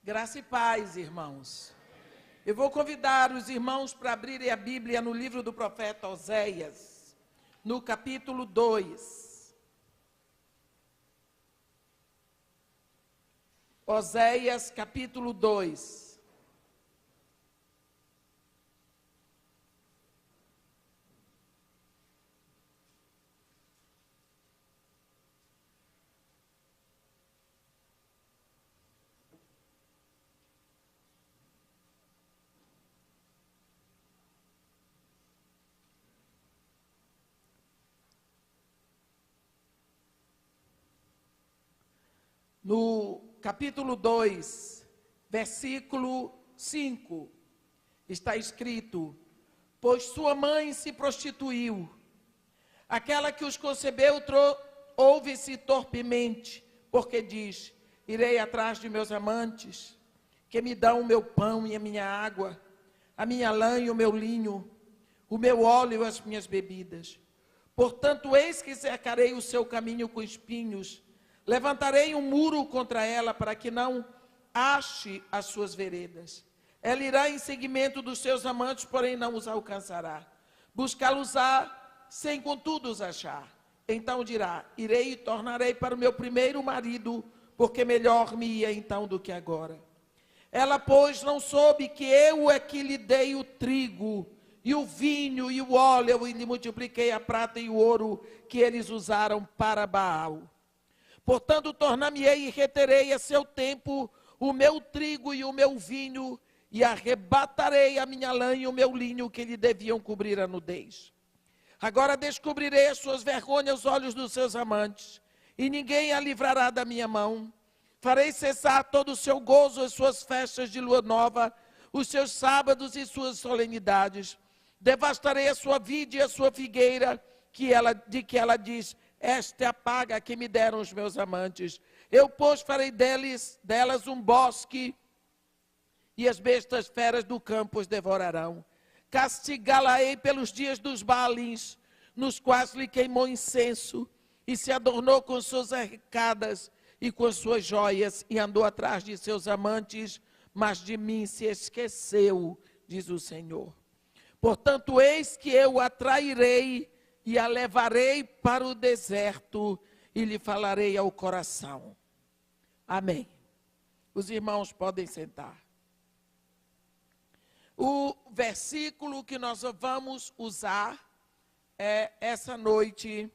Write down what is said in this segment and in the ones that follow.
Graça e paz, irmãos. Eu vou convidar os irmãos para abrirem a Bíblia no livro do profeta Oséias, no capítulo 2. Oséias, capítulo 2. No capítulo 2, versículo 5, está escrito: pois sua mãe se prostituiu, aquela que os concebeu ouve-se torpemente, porque diz: irei atrás de meus amantes, que me dão o meu pão e a minha água, a minha lã e o meu linho, o meu óleo e as minhas bebidas. Portanto, eis que cercarei o seu caminho com espinhos, levantarei um muro contra ela, para que não ache as suas veredas. Ela irá em seguimento dos seus amantes, porém não os alcançará. Buscá-los-á, sem contudo os achar. Então dirá: irei e tornarei para o meu primeiro marido, porque melhor me ia então do que agora. Ela, pois, não soube que eu é que lhe dei o trigo, e o vinho, e o óleo, e lhe multipliquei a prata e o ouro, que eles usaram para Baal. Portanto, tornar-me-ei e reterei a seu tempo o meu trigo e o meu vinho, e arrebatarei a minha lã e o meu linho, que lhe deviam cobrir a nudez. Agora descobrirei as suas vergonhas aos olhos dos seus amantes, e ninguém a livrará da minha mão. Farei cessar todo o seu gozo, as suas festas de lua nova, os seus sábados e suas solenidades. Devastarei a sua vide e a sua figueira, de que ela diz: esta é a paga que me deram os meus amantes. Eu, pois, farei delas um bosque, e as bestas feras do campo os devorarão. Castigá-la-ei pelos dias dos Baalins, nos quais lhe queimou incenso, e se adornou com suas arrecadas e com suas joias, e andou atrás de seus amantes, mas de mim se esqueceu, diz o Senhor. Portanto, eis que eu a trairei, e a levarei para o deserto, e lhe falarei ao coração. Amém. Os irmãos podem sentar. O versículo que nós vamos usar essa noite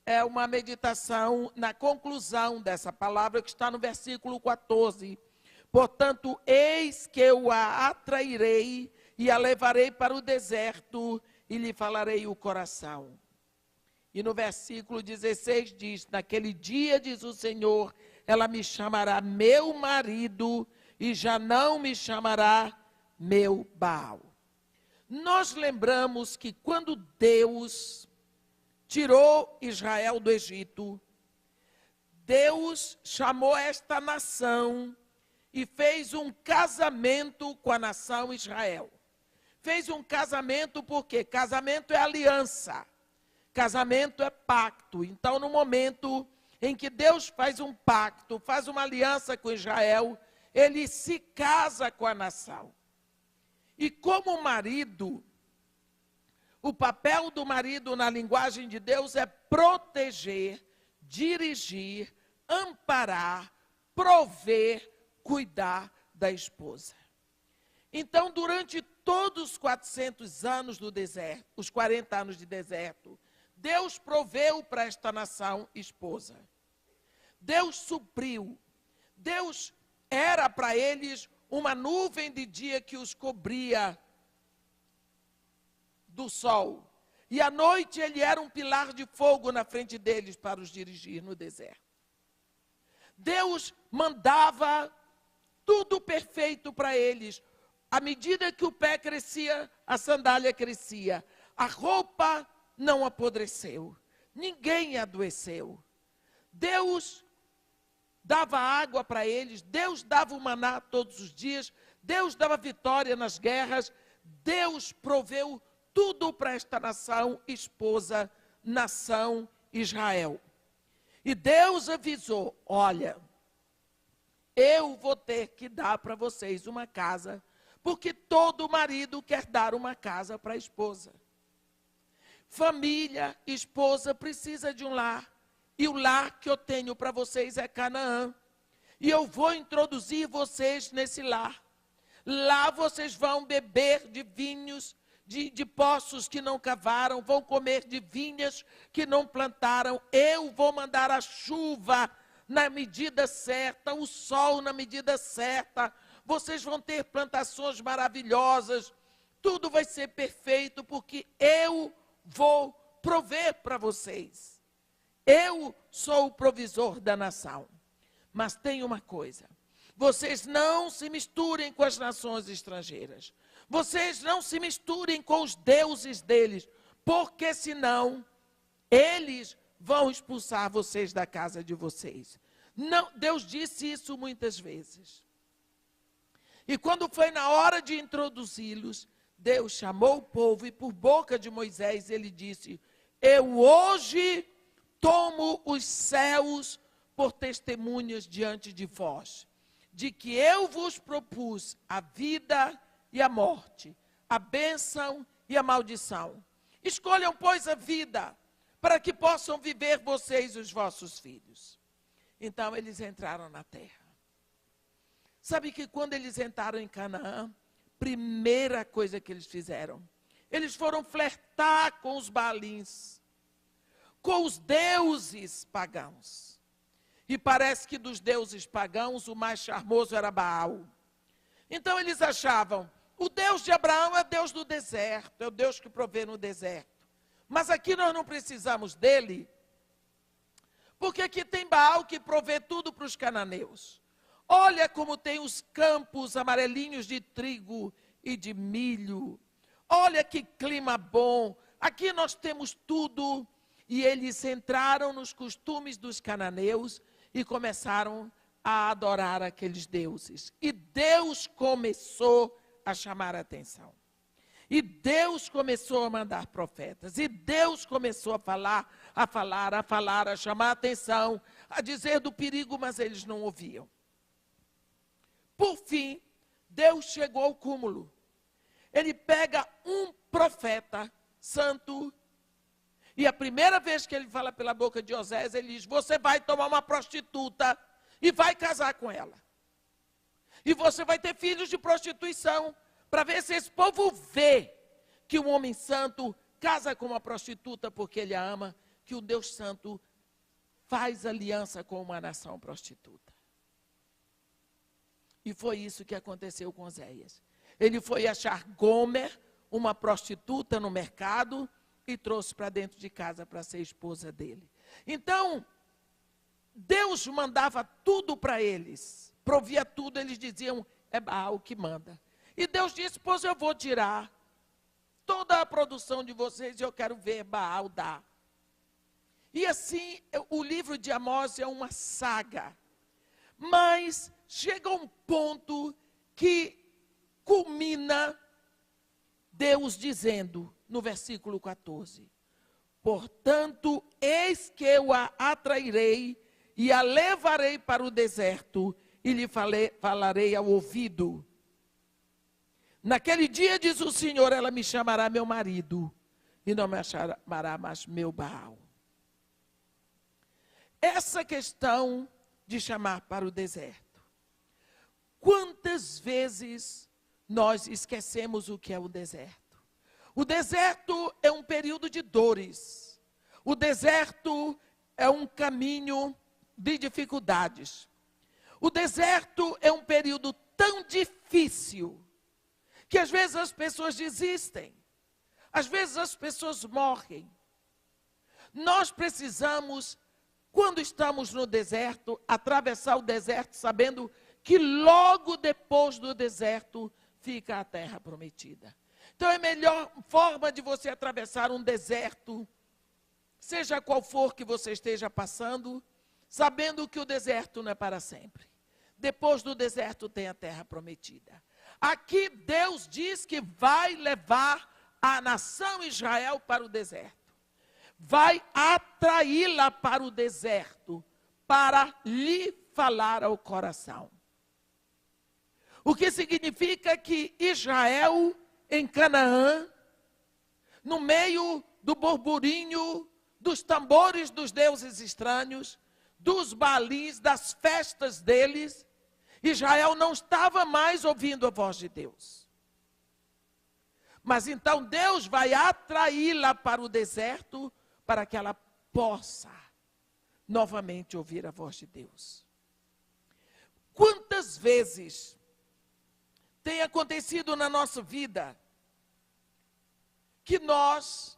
é uma meditação na conclusão dessa palavra, que está no versículo 14. Portanto, eis que eu a atrairei, e a levarei para o deserto, e lhe falarei o coração. E no versículo 16 diz: naquele dia, diz o Senhor, ela me chamará meu marido, e já não me chamará meu Baal. Nós lembramos que quando Deus tirou Israel do Egito, Deus chamou esta nação e fez um casamento com a nação Israel. Fez um casamento porque casamento é aliança. Casamento é pacto. Então, no momento em que Deus faz um pacto, faz uma aliança com Israel, ele se casa com a nação. E como marido, o papel do marido na linguagem de Deus é proteger, dirigir, amparar, prover, cuidar da esposa. Então, durante todos os 400 anos do deserto, os 40 anos de deserto, Deus proveu para esta nação esposa. Deus supriu. Deus era para eles uma nuvem de dia que os cobria do sol. E à noite ele era um pilar de fogo na frente deles para os dirigir no deserto. Deus mandava tudo perfeito para eles. À medida que o pé crescia, a sandália crescia. A roupa não apodreceu, ninguém adoeceu. Deus dava água para eles, Deus dava o maná todos os dias, Deus dava vitória nas guerras, Deus proveu tudo para esta nação esposa, nação Israel. E Deus avisou: olha, eu vou ter que dar para vocês uma casa, porque todo marido quer dar uma casa para a esposa. Família, esposa, precisa de um lar. E o lar que eu tenho para vocês é Canaã. E eu vou introduzir vocês nesse lar. Lá vocês vão beber de vinhos, de poços que não cavaram, vão comer de vinhas que não plantaram. Eu vou mandar a chuva na medida certa, o sol na medida certa. Vocês vão ter plantações maravilhosas. Tudo vai ser perfeito, porque eu vou prover para vocês. Eu sou o provisor da nação. Mas tem uma coisa: vocês não se misturem com as nações estrangeiras. Vocês não se misturem com os deuses deles, porque senão eles vão expulsar vocês da casa de vocês. Não, Deus disse isso muitas vezes. E quando foi na hora de introduzi-los, Deus chamou o povo e por boca de Moisés ele disse: eu hoje tomo os céus por testemunhas diante de vós, de que eu vos propus a vida e a morte, a bênção e a maldição. Escolham, pois, a vida, para que possam viver vocês e os vossos filhos. Então eles entraram na terra. Sabe que quando eles entraram em Canaã, primeira coisa que eles fizeram, eles foram flertar com os Baalins, com os deuses pagãos. E parece que dos deuses pagãos, o mais charmoso era Baal. Então eles achavam, o Deus de Abraão é Deus do deserto, é o Deus que provê no deserto. Mas aqui nós não precisamos dele, porque aqui tem Baal que provê tudo para os cananeus. Olha como tem os campos amarelinhos de trigo e de milho. Olha que clima bom. Aqui nós temos tudo. E eles entraram nos costumes dos cananeus e começaram a adorar aqueles deuses. E Deus começou a chamar a atenção. E Deus começou a mandar profetas. E Deus começou a falar, a chamar a atenção, a dizer do perigo, mas eles não ouviam. Por fim, Deus chegou ao cúmulo. Ele pega um profeta santo, e a primeira vez que ele fala pela boca de Osés, ele diz: você vai tomar uma prostituta e vai casar com ela. E você vai ter filhos de prostituição, para ver se esse povo vê que um homem santo casa com uma prostituta porque ele a ama, que o Deus santo faz aliança com uma nação prostituta. E foi isso que aconteceu com Oséias. Ele foi achar Gomer, uma prostituta no mercado, e trouxe para dentro de casa para ser esposa dele. Então, Deus mandava tudo para eles, provia tudo, eles diziam, é Baal que manda. E Deus disse, pois eu vou tirar toda a produção de vocês e eu quero ver Baal dar. E assim, o livro de Amós é uma saga. Mas chega um ponto que culmina Deus dizendo, no versículo 14, portanto, eis que eu a atrairei e a levarei para o deserto e lhe falarei ao ouvido. Naquele dia, diz o Senhor, ela me chamará meu marido e não me chamará mais meu Baal. Essa questão de chamar para o deserto. Quantas vezes nós esquecemos o que é o deserto? O deserto é um período de dores. O deserto é um caminho de dificuldades. O deserto é um período tão difícil que às vezes as pessoas desistem. Às vezes as pessoas morrem. Nós precisamos, quando estamos no deserto, atravessar o deserto sabendo que logo depois do deserto fica a terra prometida. Então é a melhor forma de você atravessar um deserto, seja qual for que você esteja passando, sabendo que o deserto não é para sempre. Depois do deserto tem a terra prometida. Aqui Deus diz que vai levar a nação Israel para o deserto. Vai atraí-la para o deserto, para lhe falar ao coração. O que significa que Israel, em Canaã, no meio do burburinho, dos tambores dos deuses estranhos, dos baalis, das festas deles, Israel não estava mais ouvindo a voz de Deus. Mas então Deus vai atraí-la para o deserto, para que ela possa novamente ouvir a voz de Deus. Quantas vezes tem acontecido na nossa vida que nós,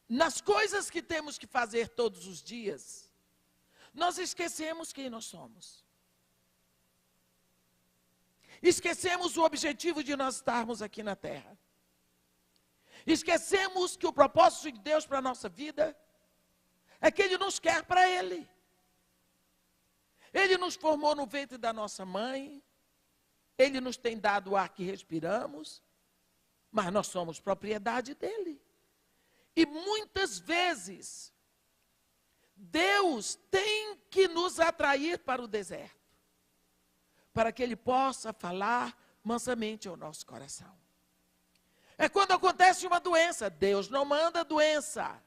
nas coisas que temos que fazer todos os dias, nós esquecemos quem nós somos. Esquecemos o objetivo de nós estarmos aqui na terra. Esquecemos que o propósito de Deus para a nossa vida é que Ele nos quer para Ele. Ele nos formou no ventre da nossa mãe, Ele nos tem dado o ar que respiramos, mas nós somos propriedade dEle. E muitas vezes, Deus tem que nos atrair para o deserto, para que Ele possa falar mansamente ao nosso coração. É quando acontece uma doença, Deus não manda doença,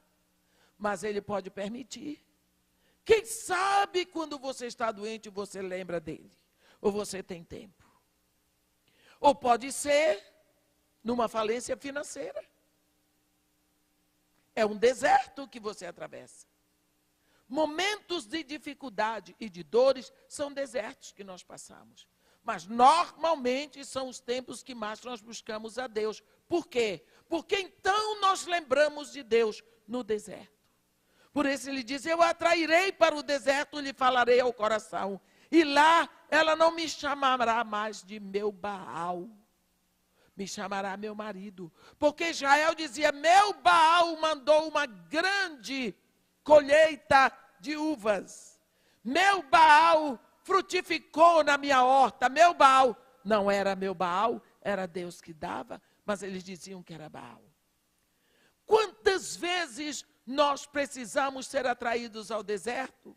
mas Ele pode permitir. Quem sabe quando você está doente, você lembra dEle, ou você tem tempo. Ou pode ser numa falência financeira. É um deserto que você atravessa. Momentos de dificuldade e de dores são desertos que nós passamos. Mas normalmente são os tempos que mais nós buscamos a Deus. Por quê? Porque então nós lembramos de Deus no deserto. Por isso ele diz, eu a atrairei para o deserto e lhe falarei ao coração. E lá ela não me chamará mais de meu Baal. Me chamará meu marido. Porque Israel dizia, meu Baal mandou uma grande colheita de uvas. Meu Baal frutificou na minha horta. Meu Baal não era meu Baal, era Deus que dava, mas eles diziam que era Baal. Quantas vezes nós precisamos ser atraídos ao deserto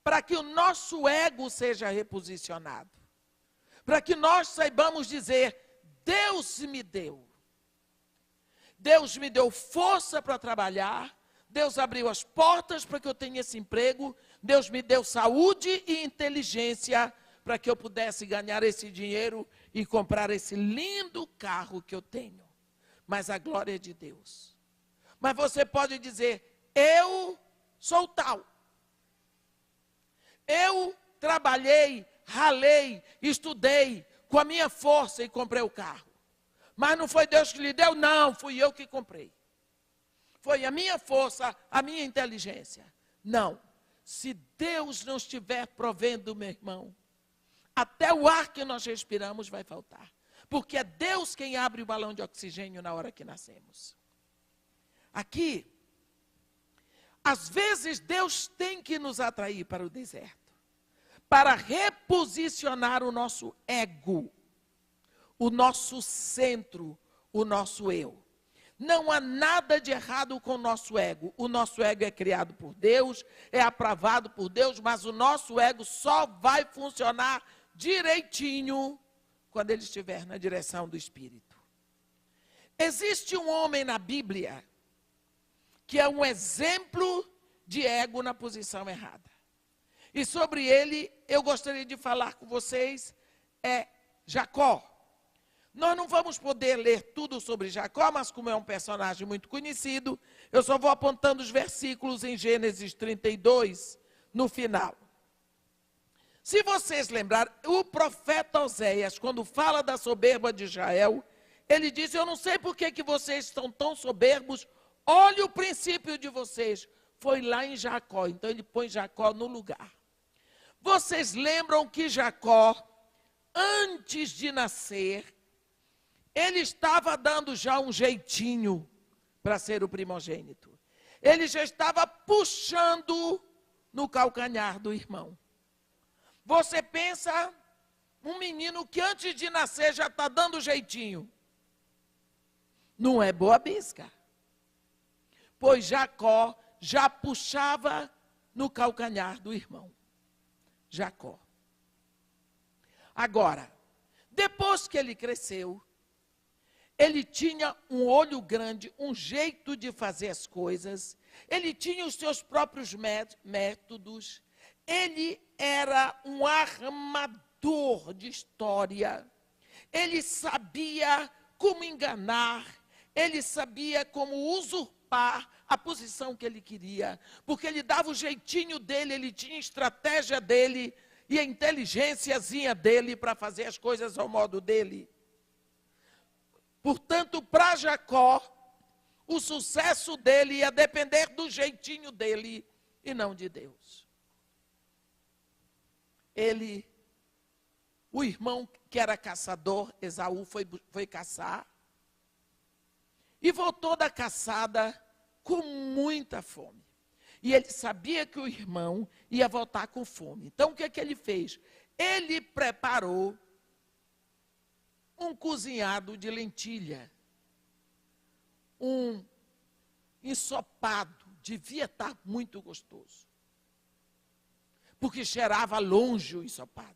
para que o nosso ego seja reposicionado? Para que nós saibamos dizer, Deus me deu. Deus me deu força para trabalhar. Deus abriu as portas para que eu tenha esse emprego. Deus me deu saúde e inteligência para que eu pudesse ganhar esse dinheiro e comprar esse lindo carro que eu tenho. Mas a glória é de Deus. Mas você pode dizer, eu sou tal. Eu trabalhei, ralei, estudei com a minha força e comprei o carro. Mas não foi Deus que lhe deu? Não, fui eu que comprei. Foi a minha força, a minha inteligência. Não. Se Deus não estiver provendo, meu irmão, até o ar que nós respiramos vai faltar. Porque é Deus quem abre o balão de oxigênio na hora que nascemos. Aqui, às vezes Deus tem que nos atrair para o deserto, para reposicionar o nosso ego, o nosso centro, o nosso eu. Não há nada de errado com o nosso ego. O nosso ego é criado por Deus, é aprovado por Deus, mas o nosso ego só vai funcionar direitinho quando ele estiver na direção do Espírito. Existe um homem na Bíblia que é um exemplo de ego na posição errada. E sobre ele eu gostaria de falar com vocês, é Jacó. Nós não vamos poder ler tudo sobre Jacó, mas como é um personagem muito conhecido, eu só vou apontando os versículos em Gênesis 32, no final. Se vocês lembrarem, o profeta Oséias, quando fala da soberba de Israel, ele diz, eu não sei por que vocês estão tão soberbos, olhe o princípio de vocês. Foi lá em Jacó, então ele põe Jacó no lugar. Vocês lembram que Jacó, antes de nascer, ele estava dando já um jeitinho para ser o primogênito. Ele já estava puxando no calcanhar do irmão. Você pensa, um menino que antes de nascer já está dando jeitinho. Não é boa bisca. Pois Jacó já puxava no calcanhar do irmão. Jacó. Agora, depois que ele cresceu, ele tinha um olho grande, um jeito de fazer as coisas, ele tinha os seus próprios métodos, ele era um armador de história, ele sabia como enganar, ele sabia como usurpar a posição que ele queria, porque ele dava o jeitinho dele, ele tinha a estratégia dele e a inteligênciazinha dele para fazer as coisas ao modo dele. Portanto, para Jacó, o sucesso dele ia depender do jeitinho dele e não de Deus. O irmão que era caçador, Esaú, foi caçar e voltou da caçada com muita fome. E ele sabia que o irmão ia voltar com fome. Então, o que ele fez? Ele preparou um cozinhado de lentilha, um ensopado, devia estar muito gostoso, porque cheirava longe o ensopado.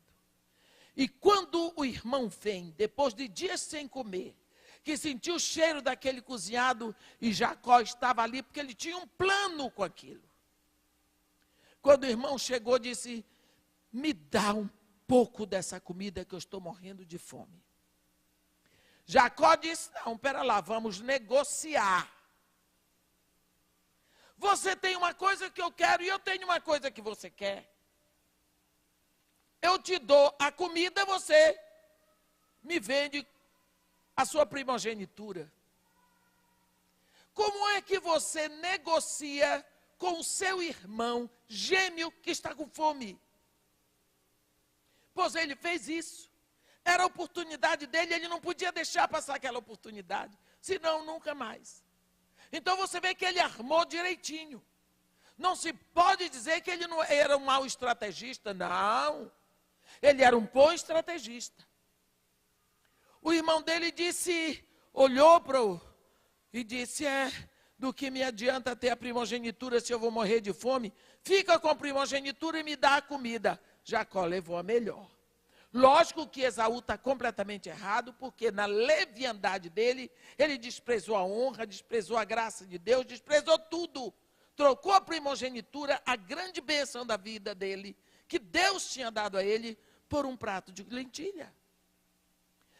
E quando o irmão vem, depois de dias sem comer, que sentiu o cheiro daquele cozinhado, e Jacó estava ali, porque ele tinha um plano com aquilo. Quando o irmão chegou, disse: me dá um pouco dessa comida que eu estou morrendo de fome. Jacó disse: não, pera lá, vamos negociar. Você tem uma coisa que eu quero e eu tenho uma coisa que você quer. Eu te dou a comida, você me vende a sua primogenitura. Como é que você negocia com o seu irmão gêmeo que está com fome? Pois ele fez isso. Era a oportunidade dele, ele não podia deixar passar aquela oportunidade, senão nunca mais. Então você vê que ele armou direitinho. Não se pode dizer que ele não era um mau estrategista, não. Ele era um bom estrategista. O irmão dele olhou e disse: do que me adianta ter a primogenitura se eu vou morrer de fome? Fica com a primogenitura e me dá a comida. Jacó levou a melhor. Lógico que Esaú está completamente errado, porque na leviandade dele, ele desprezou a honra, desprezou a graça de Deus, desprezou tudo. Trocou a primogenitura, a grande bênção da vida dele, que Deus tinha dado a ele, por um prato de lentilha.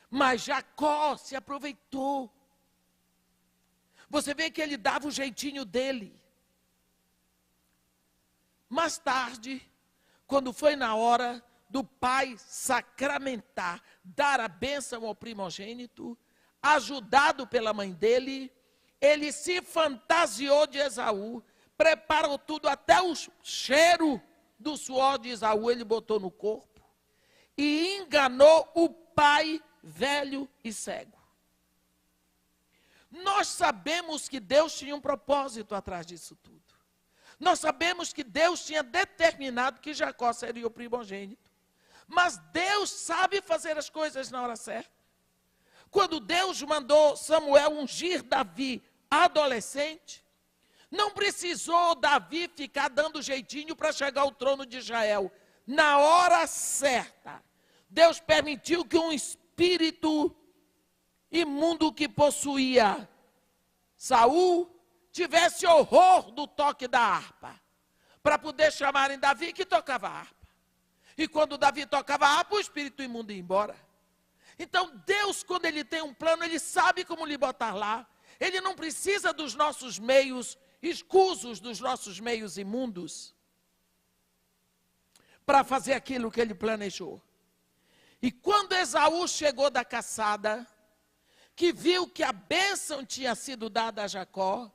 Mas Jacó se aproveitou. Você vê que ele dava o jeitinho dele. Mais tarde, quando foi na hora do pai sacramentar, dar a bênção ao primogênito, ajudado pela mãe dele, ele se fantasiou de Esaú, preparou tudo, até o cheiro do suor de Esaú ele botou no corpo, e enganou o pai velho e cego. Nós sabemos que Deus tinha um propósito atrás disso tudo. Nós sabemos que Deus tinha determinado que Jacó seria o primogênito. Mas Deus sabe fazer as coisas na hora certa. Quando Deus mandou Samuel ungir Davi adolescente, não precisou Davi ficar dando jeitinho para chegar ao trono de Israel. Na hora certa, Deus permitiu que um espírito imundo que possuía Saul tivesse horror do toque da harpa, para poder chamarem Davi, que tocava a harpa. E quando Davi tocava a harpa, o espírito imundo ia embora. Então Deus, quando ele tem um plano, ele sabe como lhe botar lá. Ele não precisa dos nossos meios escusos, dos nossos meios imundos, para fazer aquilo que ele planejou. E quando Esaú chegou da caçada, que viu que a bênção tinha sido dada a Jacó,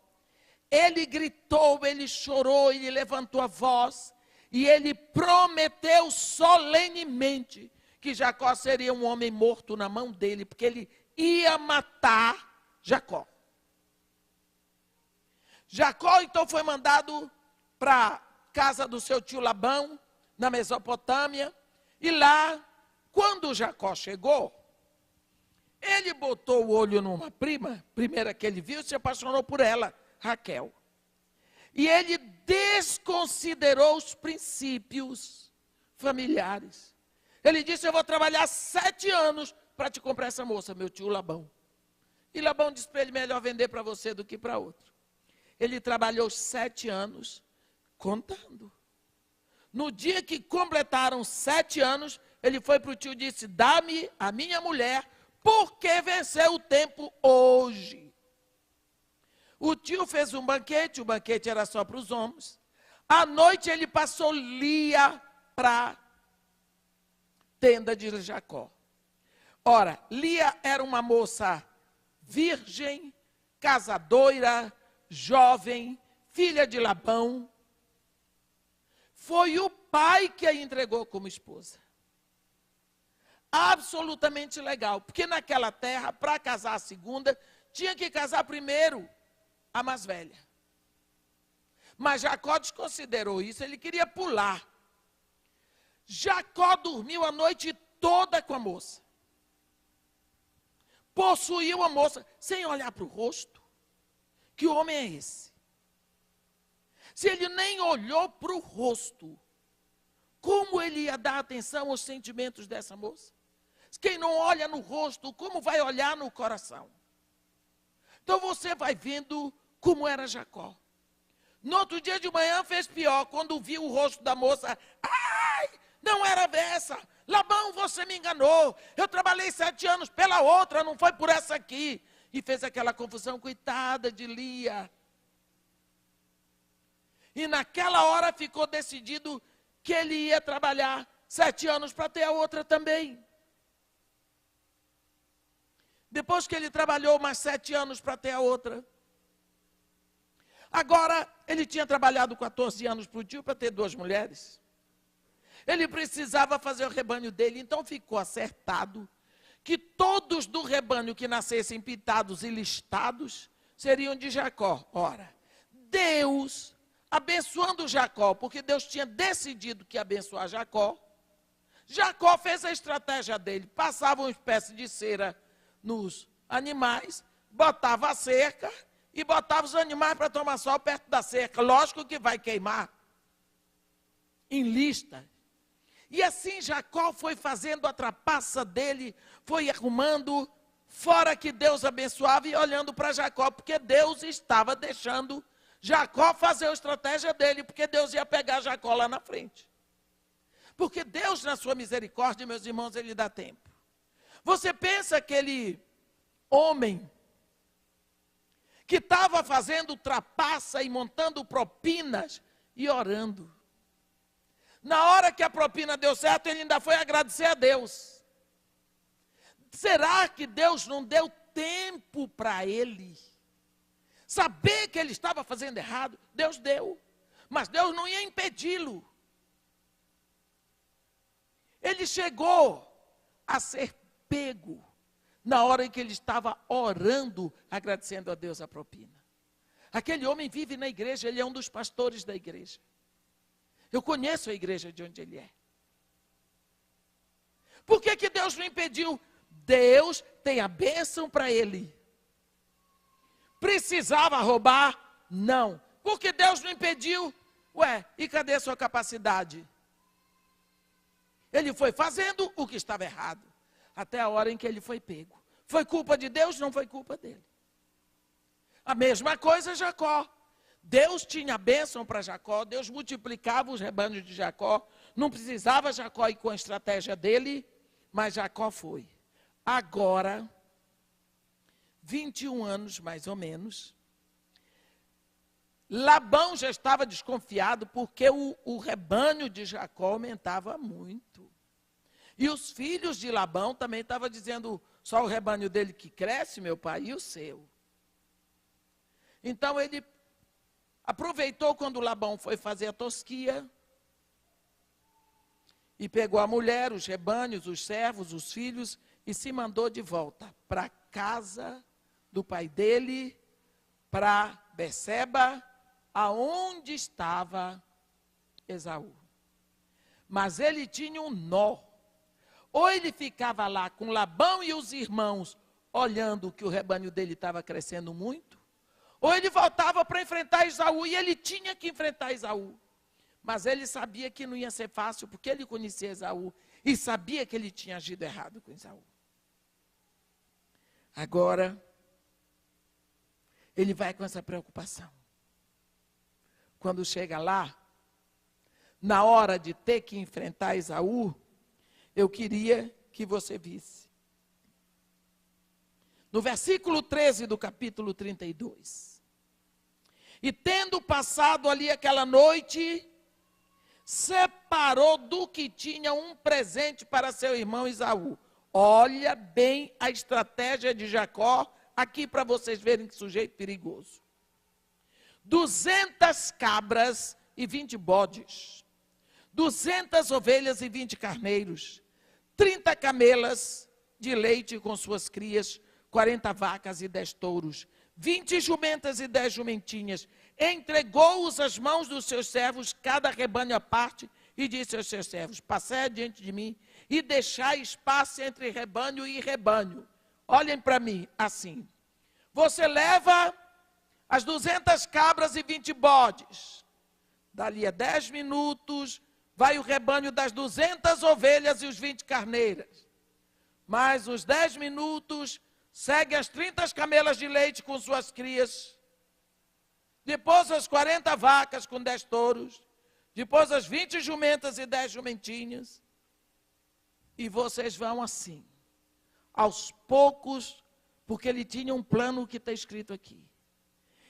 ele gritou, ele chorou, ele levantou a voz, e ele prometeu solenemente que Jacó seria um homem morto na mão dele, porque ele ia matar Jacó. Jacó então foi mandado para a casa do seu tio Labão, na Mesopotâmia, e lá, quando Jacó chegou, ele botou o olho numa primeira que ele viu, se apaixonou por ela, Raquel. E ele desconsiderou os princípios familiares. Ele disse, eu vou trabalhar 7 anos para te comprar essa moça, meu tio Labão. E Labão disse para ele, melhor vender para você do que para outro. Ele trabalhou 7 anos contando. No dia que completaram 7 anos, ele foi para o tio e disse, dá-me a minha mulher, porque venceu o tempo hoje. O tio fez um banquete, o banquete era só para os homens. À noite ele passou Lia para a tenda de Jacó. Ora, Lia era uma moça virgem, casadoira, jovem, filha de Labão. Foi o pai que a entregou como esposa. Absolutamente legal, porque naquela terra, para casar a segunda, tinha que casar primeiro a mais velha. Mas Jacó desconsiderou isso, ele queria pular. Jacó dormiu a noite toda com a moça. Possuiu a moça, sem olhar para o rosto. Que homem é esse? Se ele nem olhou para o rosto, como ele ia dar atenção aos sentimentos dessa moça? Quem não olha no rosto, como vai olhar no coração? Então você vai vendo como era Jacó. No outro dia de manhã fez pior, quando viu o rosto da moça. Ai, não era essa. Labão, você me enganou. Eu trabalhei 7 anos pela outra, não foi por essa aqui. E fez aquela confusão, coitada de Lia. E naquela hora ficou decidido que ele ia trabalhar 7 anos para ter a outra também. Depois que ele trabalhou mais 7 anos para ter a outra. Agora, ele tinha trabalhado 14 anos para o tio para ter 2 mulheres. Ele precisava fazer o rebanho dele, então ficou acertado que todos do rebanho que nascessem pintados e listados seriam de Jacó. Ora, Deus, abençoando Jacó, porque Deus tinha decidido que ia abençoar Jacó, Jacó fez a estratégia dele, passava uma espécie de cera nos animais, botava a cerca e botava os animais para tomar sol perto da cerca. Lógico que vai queimar em lista. E assim Jacó foi fazendo a trapaça dele, foi arrumando, fora que Deus abençoava e olhando para Jacó, porque Deus estava deixando Jacó fazer a estratégia dele, porque Deus ia pegar Jacó lá na frente. Porque Deus, na sua misericórdia, meus irmãos, ele dá tempo. Você pensa aquele homem que estava fazendo trapaça e montando propinas e orando. Na hora que a propina deu certo, ele ainda foi agradecer a Deus. Será que Deus não deu tempo para ele saber que ele estava fazendo errado? Deus deu, mas Deus não ia impedi-lo. Ele chegou a ser pego na hora em que ele estava orando, agradecendo a Deus a propina. Aquele homem vive na igreja, ele é um dos pastores da igreja. Eu conheço a igreja de onde ele é. Por que que Deus não impediu? Deus tem a bênção para ele. Precisava roubar? Não. Por que Deus não impediu? Ué, e cadê a sua capacidade? Ele foi fazendo o que estava errado, até a hora em que ele foi pego. Foi culpa de Deus? Não foi culpa dele. A mesma coisa Jacó. Deus tinha bênção para Jacó, Deus multiplicava os rebanhos de Jacó, não precisava Jacó ir com a estratégia dele, mas Jacó foi. Agora, 21 anos mais ou menos, Labão já estava desconfiado porque o rebanho de Jacó aumentava muito. E os filhos de Labão também estavam dizendo, só o rebanho dele que cresce, meu pai, e o seu. Então ele aproveitou quando Labão foi fazer a tosquia e pegou a mulher, os rebanhos, os servos, os filhos e se mandou de volta para a casa do pai dele, para Beceba, aonde estava Esaú. Mas ele tinha um nó. Ou ele ficava lá com Labão e os irmãos, olhando que o rebanho dele estava crescendo muito, ou ele voltava para enfrentar Esaú, e ele tinha que enfrentar Esaú. Mas ele sabia que não ia ser fácil, porque ele conhecia Esaú. E sabia que ele tinha agido errado com Esaú. Agora, ele vai com essa preocupação. Quando chega lá, na hora de ter que enfrentar Esaú, eu queria que você visse. No versículo 13 do capítulo 32. E tendo passado ali aquela noite, separou do que tinha um presente para seu irmão Esaú. Olha bem a estratégia de Jacó, aqui para vocês verem que sujeito perigoso. 200 cabras e 20 bodes, 200 ovelhas e 20 carneiros, 30 camelas de leite com suas crias, 40 vacas e 10 touros, 20 jumentas e 10 jumentinhas. Entregou-os às mãos dos seus servos, cada rebanho à parte, e disse aos seus servos: passai adiante de mim e deixai espaço entre rebanho e rebanho. Olhem para mim, assim. Você leva as 200 cabras e 20 bodes. Dali a 10 minutos, vai o rebanho das 200 ovelhas e os 20 carneiras. Mais uns 10 minutos, segue as 30 camelas de leite com suas crias. Depois as 40 vacas com 10 touros. Depois as 20 jumentas e 10 jumentinhas. E vocês vão assim, aos poucos, porque ele tinha um plano que está escrito aqui.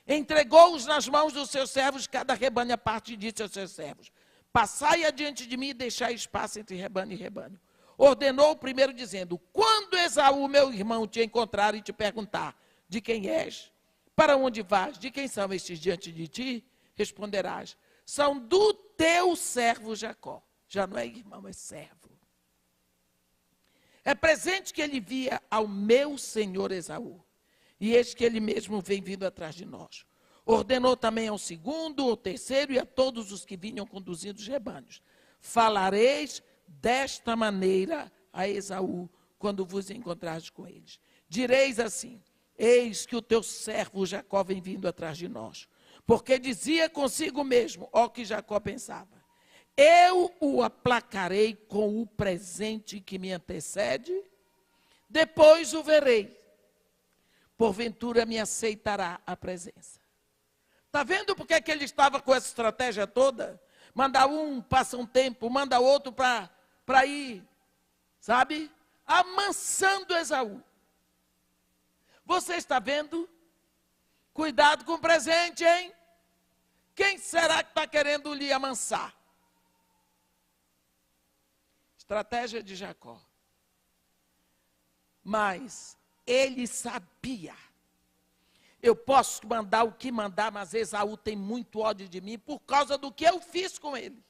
Entregou-os nas mãos dos seus servos, cada rebanho à parte, e disse aos seus servos: passai adiante de mim e deixai espaço entre rebanho e rebanho. Ordenou o primeiro, dizendo: quando Esaú, meu irmão, te encontrar e te perguntar: de quem és? Para onde vais? De quem são estes diante de ti? Responderás: são do teu servo Jacó. Já não é irmão, é servo. É presente que ele via ao meu senhor Esaú. E eis que ele mesmo vem vindo atrás de nós. Ordenou também ao segundo, ao terceiro e a todos os que vinham conduzindo os rebanhos: falareis desta maneira a Esaú, quando vos encontrares com eles. Direis assim: eis que o teu servo Jacó vem vindo atrás de nós. Porque dizia consigo mesmo, ó que Jacó pensava: eu o aplacarei com o presente que me antecede, depois o verei. Porventura me aceitará a presença. Está vendo por que ele estava com essa estratégia toda? Manda um, passa um tempo, manda outro para ir, sabe? Amansando Esaú. Você está vendo? Cuidado com o presente, hein? Quem será que está querendo lhe amansar? Estratégia de Jacó. Mas ele sabia. Eu posso mandar o que mandar, mas Esaú tem muito ódio de mim por causa do que eu fiz com ele.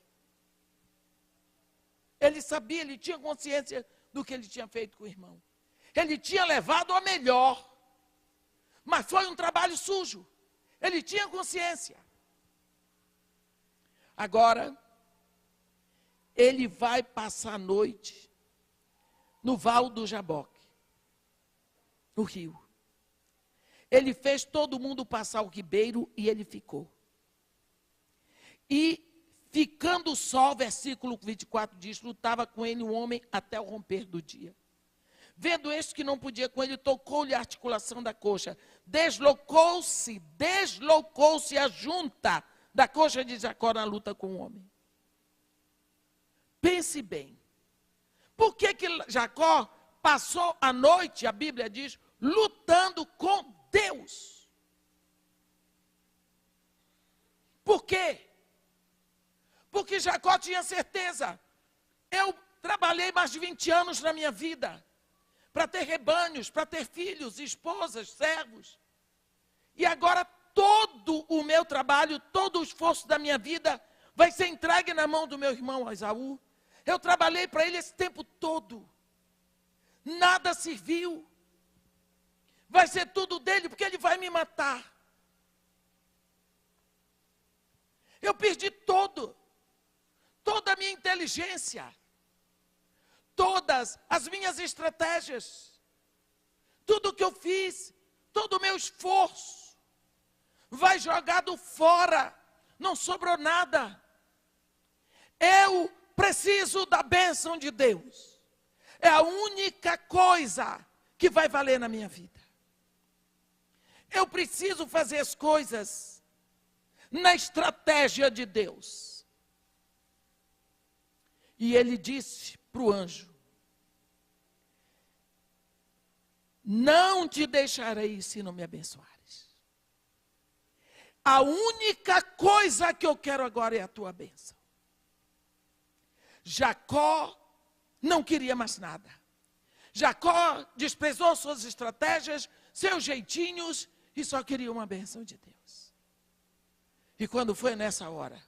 Ele sabia, ele tinha consciência do que ele tinha feito com o irmão. Ele tinha levado a melhor, mas foi um trabalho sujo. Ele tinha consciência. Agora, ele vai passar a noite no Val do Jaboque, no rio. Ele fez todo mundo passar o ribeiro e ele ficou. E ficando o sol, versículo 24 diz, lutava com ele um homem até o romper do dia. Vendo este que não podia com ele, tocou-lhe a articulação da coxa. Deslocou-se a junta da coxa de Jacó na luta com o homem. Pense bem. Por que Jacó passou a noite, a Bíblia diz, lutando com Deus? Por quê? Porque Jacó tinha certeza. Eu trabalhei mais de 20 anos na minha vida para ter rebanhos, para ter filhos, esposas, servos. E agora todo o meu trabalho, todo o esforço da minha vida vai ser entregue na mão do meu irmão Esaú. Eu trabalhei para ele esse tempo todo. Nada serviu. Vai ser tudo dele, porque ele vai me matar. Eu perdi toda a minha inteligência, todas as minhas estratégias, tudo que eu fiz, todo o meu esforço, vai jogado fora, não sobrou nada. Eu preciso da bênção de Deus. É a única coisa que vai valer na minha vida. Eu preciso fazer as coisas na estratégia de Deus. E ele disse para o anjo: não te deixarei se não me abençoares. A única coisa que eu quero agora é a tua bênção. Jacó não queria mais nada. Jacó desprezou suas estratégias, seus jeitinhos, e só queria uma bênção de Deus. E quando foi nessa hora,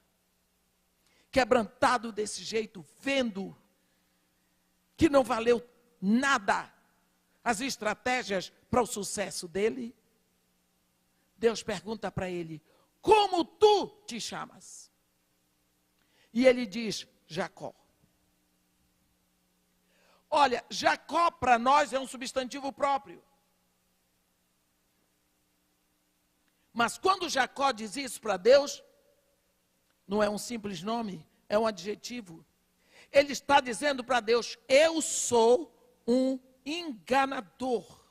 quebrantado desse jeito, vendo que não valeu nada as estratégias para o sucesso dele, Deus pergunta para ele: como tu te chamas? E ele diz: Jacó. Olha, Jacó para nós é um substantivo próprio. Mas quando Jacó diz isso para Deus, não é um simples nome, é um adjetivo. Ele está dizendo para Deus: eu sou um enganador.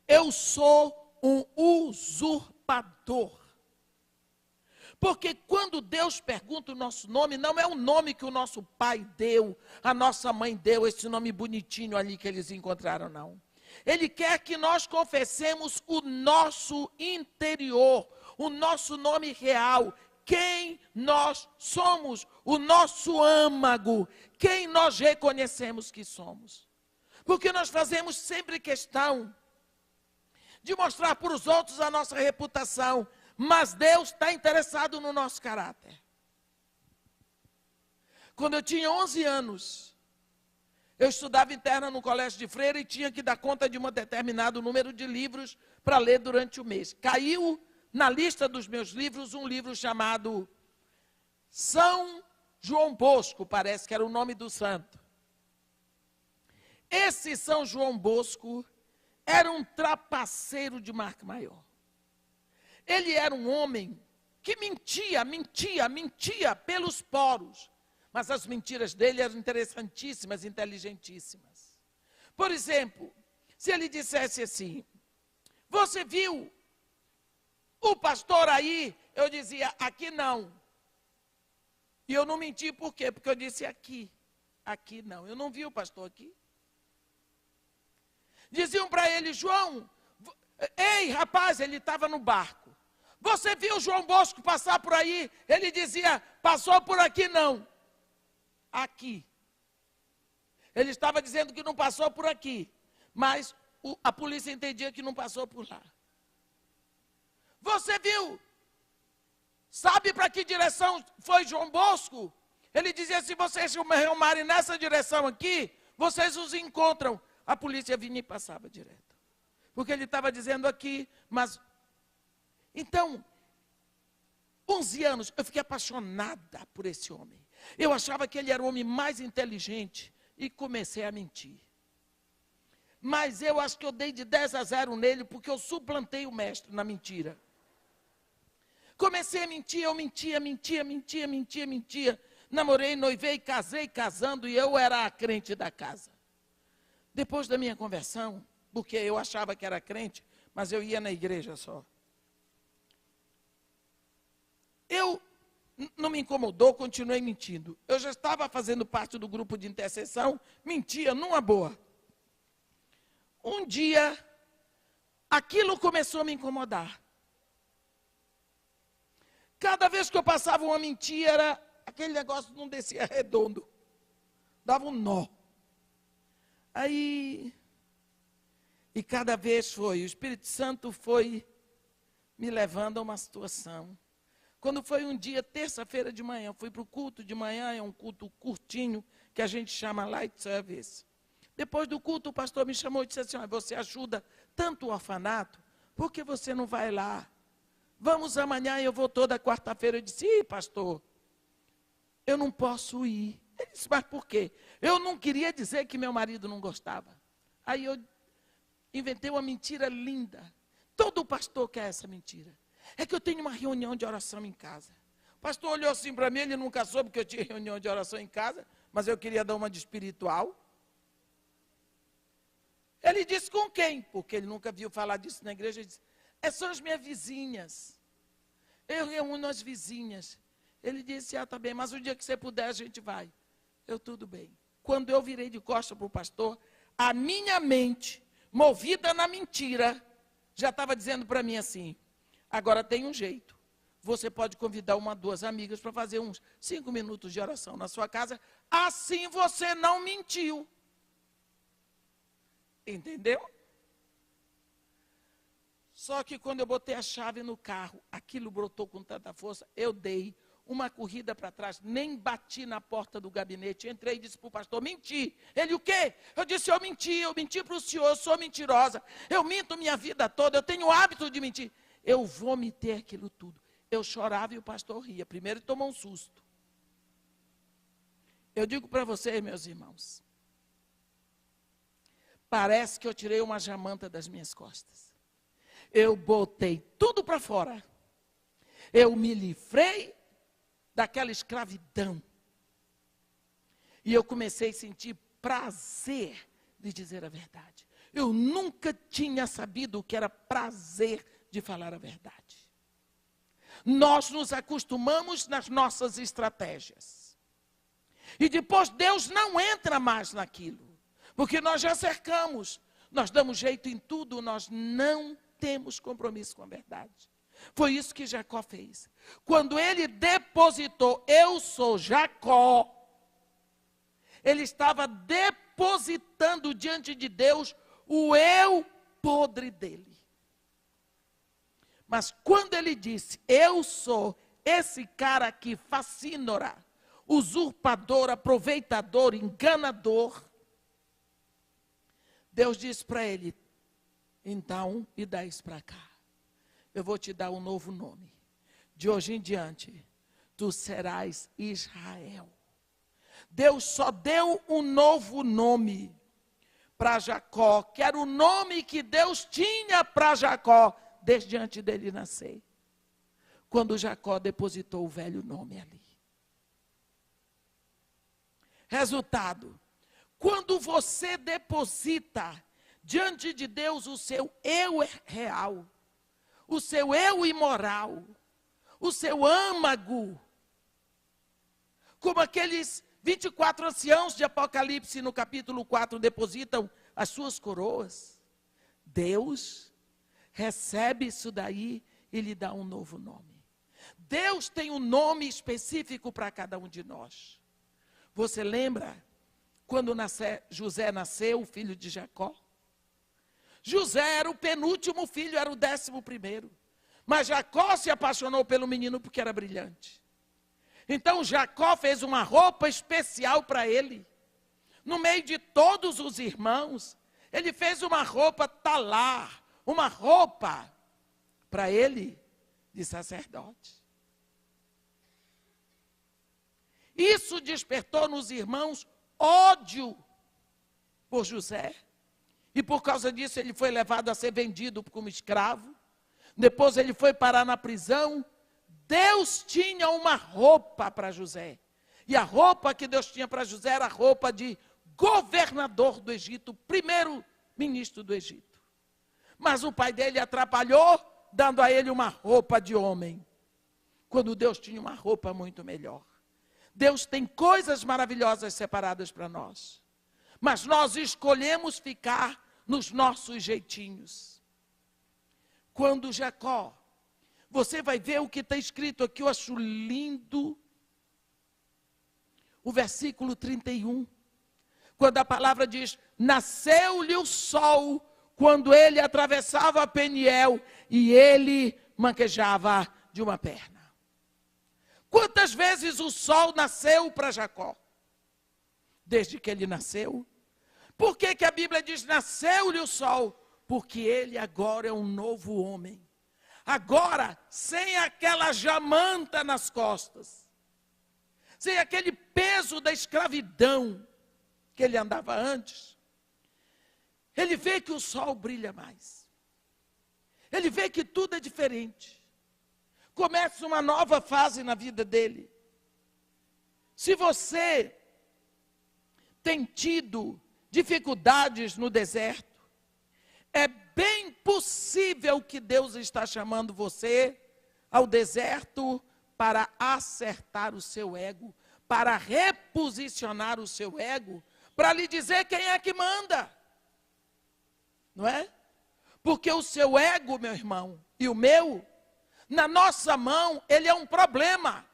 Eu sou um usurpador. Porque quando Deus pergunta o nosso nome, não é o nome que o nosso pai deu, a nossa mãe deu, esse nome bonitinho ali que eles encontraram, não. Ele quer que nós confessemos o nosso interior, o nosso nome real, quem nós somos, o nosso âmago, quem nós reconhecemos que somos. Porque nós fazemos sempre questão de mostrar para os outros a nossa reputação, mas Deus está interessado no nosso caráter. Quando eu tinha 11 anos, eu estudava interna no colégio de freira e tinha que dar conta de um determinado número de livros para ler durante o mês. Caiu na lista dos meus livros um livro chamado São João Bosco, parece que era o nome do santo. Esse São João Bosco era um trapaceiro de marca maior. Ele era um homem que mentia pelos poros. Mas as mentiras dele eram interessantíssimas, inteligentíssimas. Por exemplo, se ele dissesse assim: você viu o pastor aí? Eu dizia: aqui não. E eu não menti por quê? Porque eu disse aqui. Aqui não. Eu não vi o pastor aqui. Diziam para ele: João, ei rapaz, ele estava no barco. Você viu o João Bosco passar por aí? Ele dizia: passou por aqui não. Aqui. Ele estava dizendo que não passou por aqui, mas a polícia entendia que não passou por lá. Você viu? Sabe para que direção foi João Bosco? Ele dizia: se vocês rumarem nessa direção aqui, vocês os encontram. A polícia vinha e passava direto. Porque ele estava dizendo aqui, mas... Então, 11 anos, eu fiquei apaixonada por esse homem. Eu achava que ele era o homem mais inteligente e comecei a mentir. Mas eu acho que eu dei de 10-0 nele porque eu suplantei o mestre na mentira. Comecei a mentir, eu mentia. Namorei, noivei, casei, casando e eu era a crente da casa. Depois da minha conversão, porque eu achava que era crente, mas eu ia na igreja só. Não me incomodou, continuei mentindo. Eu já estava fazendo parte do grupo de intercessão, mentia numa boa. Um dia, aquilo começou a me incomodar. Cada vez que eu passava uma mentira, aquele negócio não descia redondo. Dava um nó. Aí, e cada vez o Espírito Santo foi me levando a uma situação. Quando foi um dia, terça-feira de manhã, fui para o culto de manhã, é um culto curtinho, que a gente chama light service. Depois do culto, o pastor me chamou e disse assim: você ajuda tanto o orfanato, por que você não vai lá? Vamos amanhã, eu vou toda quarta-feira. Eu disse: pastor, eu não posso ir. Ele disse: mas por quê? Eu não queria dizer que meu marido não gostava. Aí eu inventei uma mentira linda. Todo pastor quer essa mentira. É que eu tenho uma reunião de oração em casa. O pastor olhou assim para mim, ele nunca soube que eu tinha reunião de oração em casa, mas eu queria dar uma de espiritual. Ele disse, com quem? Porque ele nunca viu falar disso na igreja. Ele disse, são as minhas vizinhas. Eu reúno as vizinhas. Ele disse, tá bem, mas o dia que você puder a gente vai. Eu, tudo bem. Quando eu virei de costas para o pastor, a minha mente, movida na mentira, já estava dizendo para mim assim, agora tem um jeito. Você pode convidar 1 ou 2 amigas para fazer uns 5 minutos de oração na sua casa, assim você não mentiu. Entendeu? Só que quando eu botei a chave no carro, aquilo brotou com tanta força, eu dei uma corrida para trás, nem bati na porta do gabinete, entrei e disse para o pastor, menti. Ele, o quê? Eu disse, eu menti para o senhor, eu sou mentirosa, eu minto minha vida toda, eu tenho o hábito de mentir. Eu vomitei aquilo tudo. Eu chorava e o pastor ria. Primeiro ele tomou um susto. Eu digo para vocês, meus irmãos, parece que eu tirei uma jamanta das minhas costas. Eu botei tudo para fora. Eu me livrei daquela escravidão. E eu comecei a sentir prazer de dizer a verdade. Eu nunca tinha sabido o que era prazer de falar a verdade. Nós nos acostumamos nas nossas estratégias. E depois Deus não entra mais naquilo. Porque nós já cercamos. Nós damos jeito em tudo, nós não temos compromisso com a verdade. Foi isso que Jacó fez. Quando ele depositou, eu sou Jacó, ele estava depositando diante de Deus o eu podre dele. Mas quando ele disse, eu sou esse cara aqui, facínora, usurpador, aproveitador, enganador, Deus disse para ele, então, e daí para cá, eu vou te dar um novo nome. De hoje em diante, tu serás Israel. Deus só deu um novo nome para Jacó, que era o nome que Deus tinha para Jacó, desde antes dele nascer. Quando Jacó depositou o velho nome ali. Resultado, quando você deposita diante de Deus o seu eu real, o seu eu imoral, o seu âmago, como aqueles 24 anciãos de Apocalipse no capítulo 4 depositam as suas coroas, Deus recebe isso daí e lhe dá um novo nome. Deus tem um nome específico para cada um de nós. Você lembra quando José nasceu, o filho de Jacó? José era o penúltimo filho, era o 11º. Mas Jacó se apaixonou pelo menino porque era brilhante. Então Jacó fez uma roupa especial para ele. No meio de todos os irmãos, ele fez uma roupa talar, uma roupa para ele de sacerdote. Isso despertou nos irmãos ódio por José. E por causa disso ele foi levado a ser vendido como escravo. Depois ele foi parar na prisão. Deus tinha uma roupa para José. E a roupa que Deus tinha para José era a roupa de governador do Egito, primeiro ministro do Egito. Mas o pai dele atrapalhou, dando a ele uma roupa de homem. Quando Deus tinha uma roupa muito melhor. Deus tem coisas maravilhosas separadas para nós. Mas nós escolhemos ficar nos nossos jeitinhos. Quando Jacó, você vai ver o que está escrito aqui, eu acho lindo. O versículo 31. Quando a palavra diz, nasceu-lhe o sol, quando ele atravessava Peniel, e ele manquejava de uma perna. Quantas vezes o sol nasceu para Jacó? Desde que ele nasceu. Por que que a Bíblia diz, nasceu-lhe o sol? Porque ele agora é um novo homem. Agora, sem aquela jamanta nas costas. Sem aquele peso da escravidão que ele andava antes. Ele vê que o sol brilha mais. Ele vê que tudo é diferente. começa uma nova fase na vida dele. Se você tem tido dificuldades no deserto, é bem possível que Deus está chamando você ao deserto para acertar o seu ego, para reposicionar o seu ego, para lhe dizer quem é que manda. Não é? Porque o seu ego, meu irmão, e o meu, na nossa mão, ele é um problema.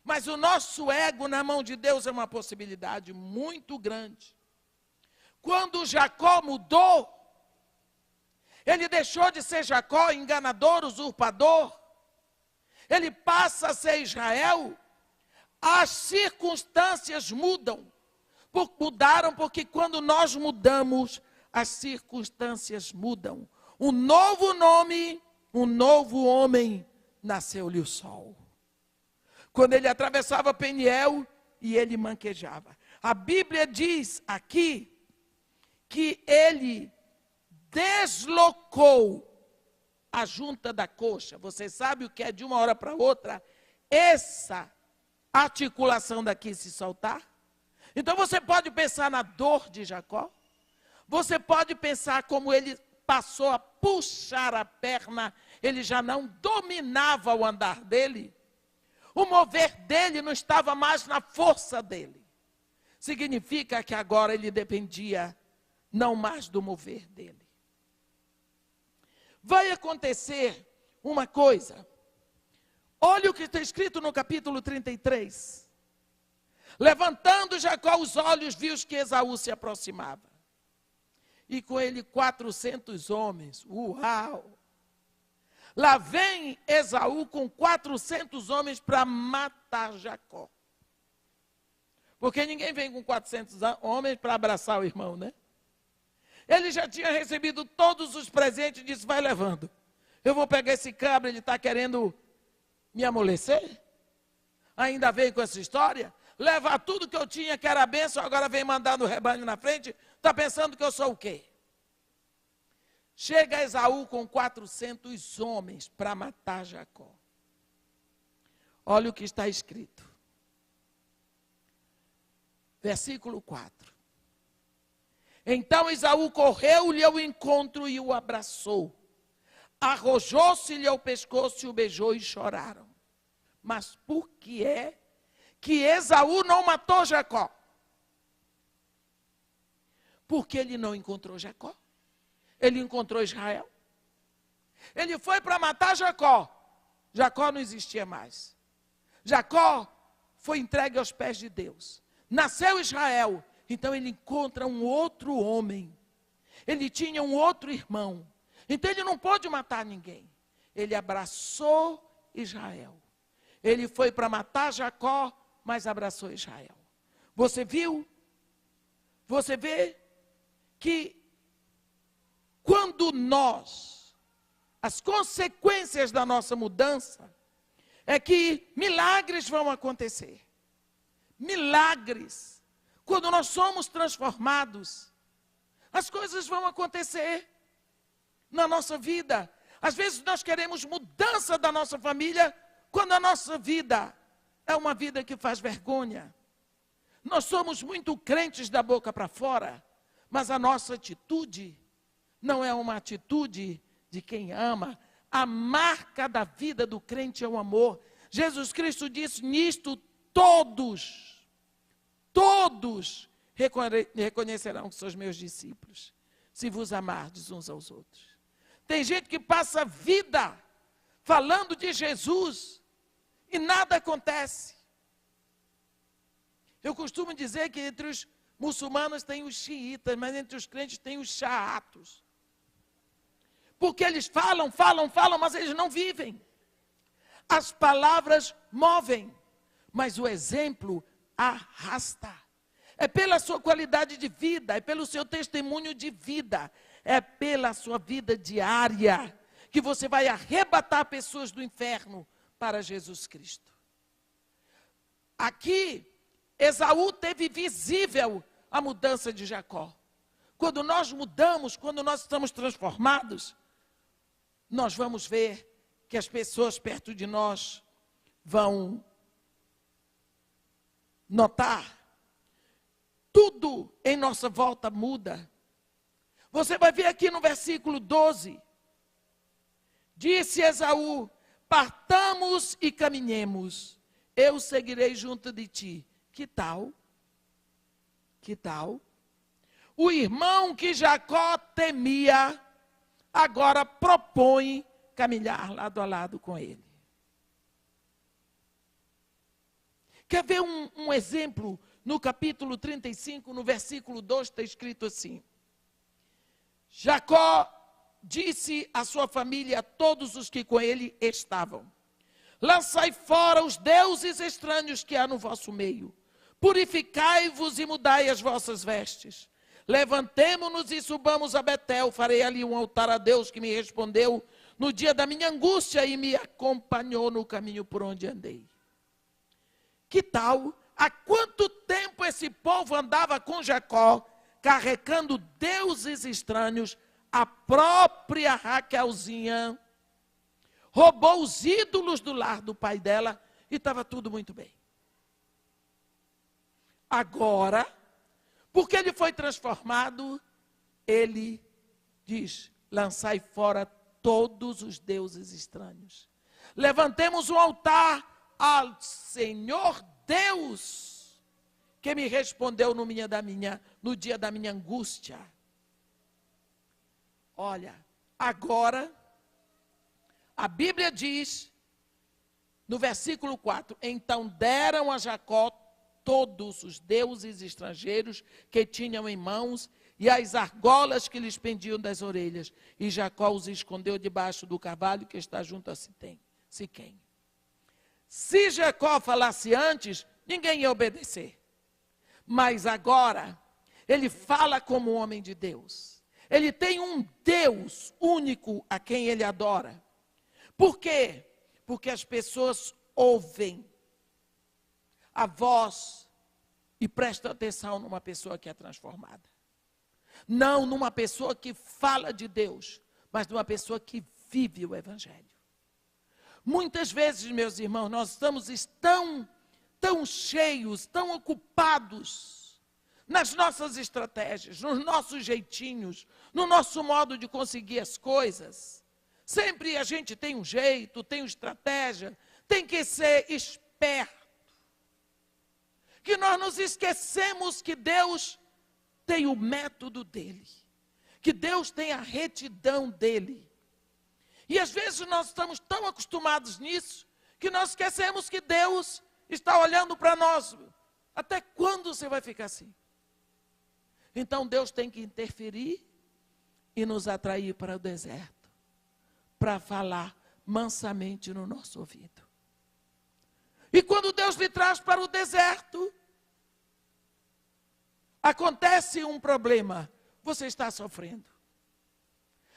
Mas o nosso ego na mão de Deus é uma possibilidade muito grande. Quando Jacó mudou, ele deixou de ser Jacó, enganador, usurpador. Ele passa a ser Israel. As circunstâncias mudaram porque quando nós mudamos, as circunstâncias mudam. Um novo nome, um novo homem, nasceu-lhe o sol. Quando ele atravessava Peniel e ele manquejava. A Bíblia diz aqui que ele deslocou a junta da coxa. Você sabe o que é de uma hora para outra? Essa articulação daqui se soltar. Então você pode pensar na dor de Jacó. Você pode pensar como ele passou a puxar a perna. Ele já não dominava o andar dele. O mover dele não estava mais na força dele. Significa que agora ele dependia não mais do mover dele. Vai acontecer uma coisa. Olha o que está escrito no capítulo 33. Levantando Jacó os olhos, viu que Esaú se aproximava. E com ele 400 homens. Uau! Lá vem Esaú com 400 homens para matar Jacó. Porque ninguém vem com 400 homens para abraçar o irmão, né? Ele já tinha recebido todos os presentes e disse, vai levando. Eu vou pegar esse cabra, ele está querendo me amolecer? Ainda veio com essa história? Leva tudo que eu tinha, que era bênção, agora vem mandar o rebanho na frente, está pensando que eu sou o quê? Chega Esaú com 400 homens para matar Jacó. Olha o que está escrito. Versículo 4. Então Esaú correu-lhe ao encontro e o abraçou. Arrojou-se-lhe ao pescoço e o beijou e choraram. Mas por que é que Esaú não matou Jacó? Porque ele não encontrou Jacó. Ele encontrou Israel. Ele foi para matar Jacó. Jacó não existia mais. Jacó foi entregue aos pés de Deus. Nasceu Israel. Então ele encontra um outro homem. Ele tinha um outro irmão. Então ele não pôde matar ninguém. Ele abraçou Israel. Ele foi para matar Jacó, mas abraçou Israel. Você viu? Você vê que quando as consequências da nossa mudança, é que milagres vão acontecer. Milagres. Quando nós somos transformados, as coisas vão acontecer na nossa vida. Às vezes nós queremos mudança da nossa família, quando a nossa vida é uma vida que faz vergonha. Nós somos muito crentes da boca para fora, mas a nossa atitude não é uma atitude de quem ama. A marca da vida do crente é o amor. Jesus Cristo disse, nisto todos reconhecerão que sois meus discípulos, se vos amardes uns aos outros. Tem gente que passa a vida falando de Jesus e nada acontece. Eu costumo dizer que entre os muçulmanos tem os xiitas, mas entre os crentes tem os xaatos. Porque eles falam, mas eles não vivem. As palavras movem, mas o exemplo arrasta. É pela sua qualidade de vida, é pelo seu testemunho de vida, é pela sua vida diária, que você vai arrebatar pessoas do inferno para Jesus Cristo. Aqui, Esaú teve visível a mudança de Jacó. Quando nós mudamos, quando nós estamos transformados, nós vamos ver que as pessoas perto de nós vão notar. Tudo em nossa volta muda. Você vai ver aqui no versículo 12. Disse Esaú: partamos e caminhemos, eu seguirei junto de ti. Que tal? Que tal? O irmão que Jacó temia, agora propõe caminhar lado a lado com ele. Quer ver um exemplo? No capítulo 35, no versículo 2, está escrito assim: Jacó disse à sua família, a todos os que com ele estavam: lançai fora os deuses estranhos que há no vosso meio, purificai-vos e mudai as vossas vestes. Levantemo-nos e subamos a Betel, farei ali um altar a Deus que me respondeu no dia da minha angústia e me acompanhou no caminho por onde andei. Que tal? Há quanto tempo esse povo andava com Jacó, carregando deuses estranhos? A própria Raquelzinha roubou os ídolos do lar do pai dela e estava tudo muito bem. Agora, porque ele foi transformado, ele diz: lançai fora todos os deuses estranhos. Levantemos um altar ao Senhor Deus, que me respondeu no dia da minha angústia. Olha, agora, a Bíblia diz, no versículo 4, então deram a Jacó todos os deuses estrangeiros que tinham em mãos e as argolas que lhes pendiam das orelhas. E Jacó os escondeu debaixo do carvalho que está junto a Siquém. Se Jacó falasse antes, ninguém ia obedecer. Mas agora, ele fala como homem de Deus. Ele tem um Deus único a quem ele adora. Por quê? Porque as pessoas ouvem a voz e prestam atenção numa pessoa que é transformada. Não numa pessoa que fala de Deus, mas numa pessoa que vive o Evangelho. Muitas vezes, meus irmãos, nós estamos tão cheios, tão ocupados nas nossas estratégias, nos nossos jeitinhos, no nosso modo de conseguir as coisas. Sempre a gente tem um jeito, tem uma estratégia, tem que ser esperto. Que nós nos esquecemos que Deus tem o método dele, que Deus tem a retidão dele. E às vezes nós estamos tão acostumados nisso, que nós esquecemos que Deus está olhando para nós. Até quando você vai ficar assim? Então Deus tem que interferir e nos atrair para o deserto, para falar mansamente no nosso ouvido. E quando Deus lhe traz para o deserto, acontece um problema, você está sofrendo.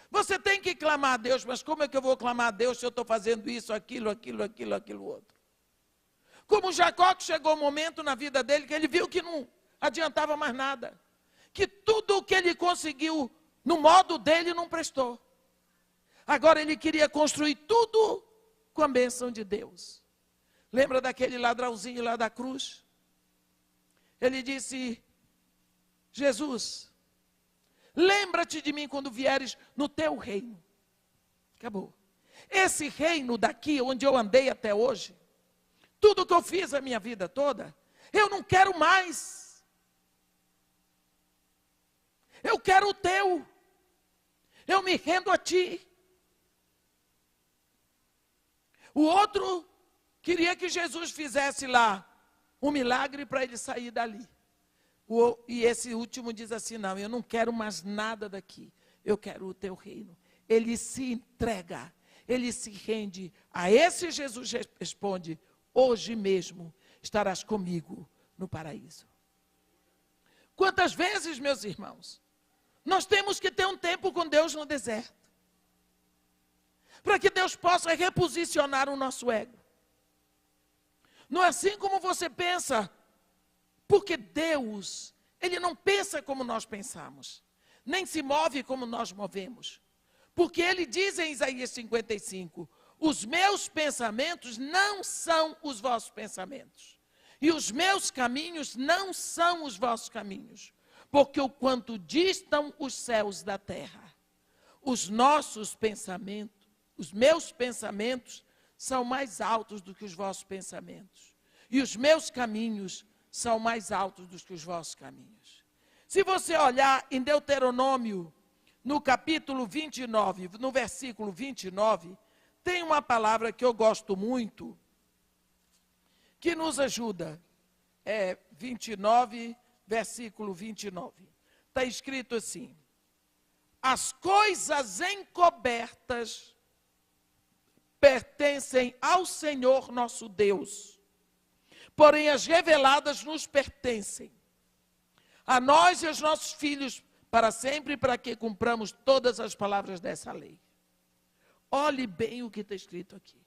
Você tem que clamar a Deus, mas como é que eu vou clamar a Deus se eu estou fazendo isso, aquilo outro? Como Jacó, que chegou um momento na vida dele que ele viu que não adiantava mais nada. Que tudo o que ele conseguiu no modo dele não prestou. Agora ele queria construir tudo com a bênção de Deus. Lembra daquele ladrãozinho lá da cruz? Ele disse: Jesus, lembra-te de mim quando vieres no teu reino. Acabou. Esse reino daqui, onde eu andei até hoje, tudo que eu fiz a minha vida toda, eu não quero mais. Eu quero o teu. Eu me rendo a ti. O outro queria que Jesus fizesse lá um milagre para ele sair dali. E esse último diz assim: não, eu não quero mais nada daqui, eu quero o teu reino. Ele se entrega, ele se rende a esse. Jesus responde: hoje mesmo estarás comigo no paraíso. Quantas vezes, meus irmãos, nós temos que ter um tempo com Deus no deserto, para que Deus possa reposicionar o nosso ego. Não é assim como você pensa. Porque Deus, Ele não pensa como nós pensamos, nem se move como nós movemos. Porque Ele diz em Isaías 55, Os meus pensamentos não são os vossos pensamentos. E os meus caminhos não são os vossos caminhos. Porque o quanto distam os céus da terra, os nossos pensamentos, os meus pensamentos são mais altos do que os vossos pensamentos. E os meus caminhos são mais altos do que os vossos caminhos. Se você olhar em Deuteronômio, no capítulo 29, no versículo 29, tem uma palavra que eu gosto muito, que nos ajuda. É 29, versículo 29. Está escrito assim: as coisas encobertas pertencem ao Senhor nosso Deus, porém as reveladas nos pertencem, a nós e aos nossos filhos, para sempre, para que cumpramos todas as palavras dessa lei. Olhe bem o que está escrito aqui.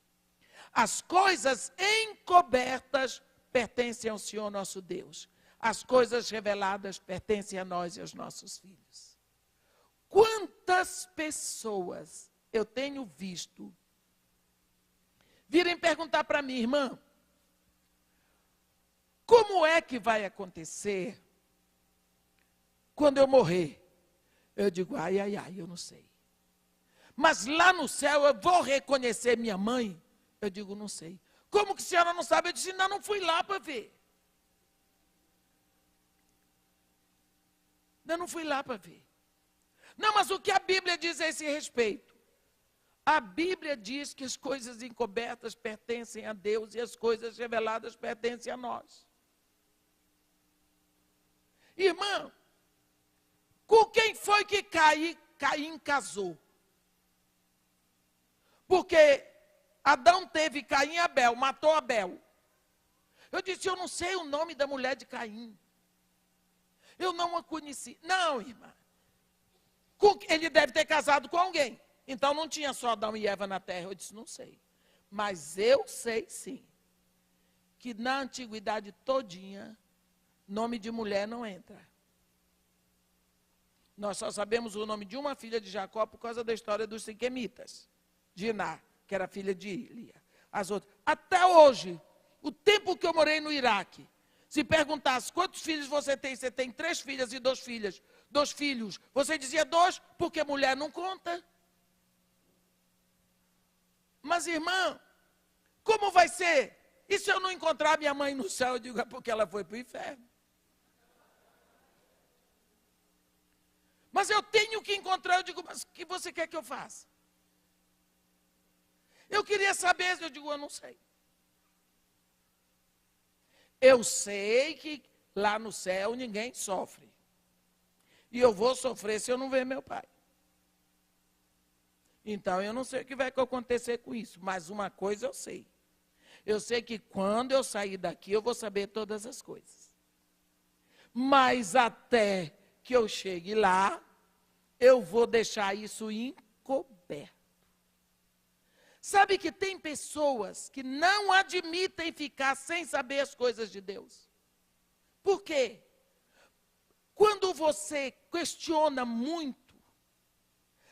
As coisas encobertas pertencem ao Senhor nosso Deus. As coisas reveladas pertencem a nós e aos nossos filhos. Quantas pessoas eu tenho visto virem perguntar para mim, irmã, como é que vai acontecer quando eu morrer? Eu digo, ai, eu não sei. Mas lá no céu eu vou reconhecer minha mãe? Eu digo, não sei. Como que a senhora não sabe? Eu disse, ainda não fui lá para ver. Ainda não fui lá para ver. Não, mas o que a Bíblia diz a esse respeito? A Bíblia diz que as coisas encobertas pertencem a Deus e as coisas reveladas pertencem a nós. Irmã, com quem foi que Caim casou? Porque Adão teve Caim e Abel, matou Abel. Eu disse, eu não sei o nome da mulher de Caim. Eu não a conheci. Não, irmã. Ele deve ter casado com alguém. Então não tinha só Adão e Eva na terra. Eu disse, não sei. Mas eu sei sim, que na antiguidade todinha, nome de mulher não entra. Nós só sabemos o nome de uma filha de Jacó por causa da história dos siquemitas. Diná, que era filha de Lia. As outras. Até hoje, o tempo que eu morei no Iraque, se perguntasse quantos filhos você tem 3 filhas e 2 filhas, 2 filhos. Você dizia 2, porque mulher não conta. Mas, irmã, como vai ser? E se eu não encontrar minha mãe no céu? Eu digo, é porque ela foi para o inferno. Mas eu tenho que encontrar. Eu digo, mas o que você quer que eu faça? Eu queria saber, eu digo, eu não sei. Eu sei que lá no céu ninguém sofre. E eu vou sofrer se eu não ver meu pai. Então eu não sei o que vai acontecer com isso, mas uma coisa eu sei. Eu sei que quando eu sair daqui eu vou saber todas as coisas. Mas até que eu chegue lá, eu vou deixar isso encoberto. Sabe que tem pessoas que não admitem ficar sem saber as coisas de Deus. Por quê? Quando você questiona muito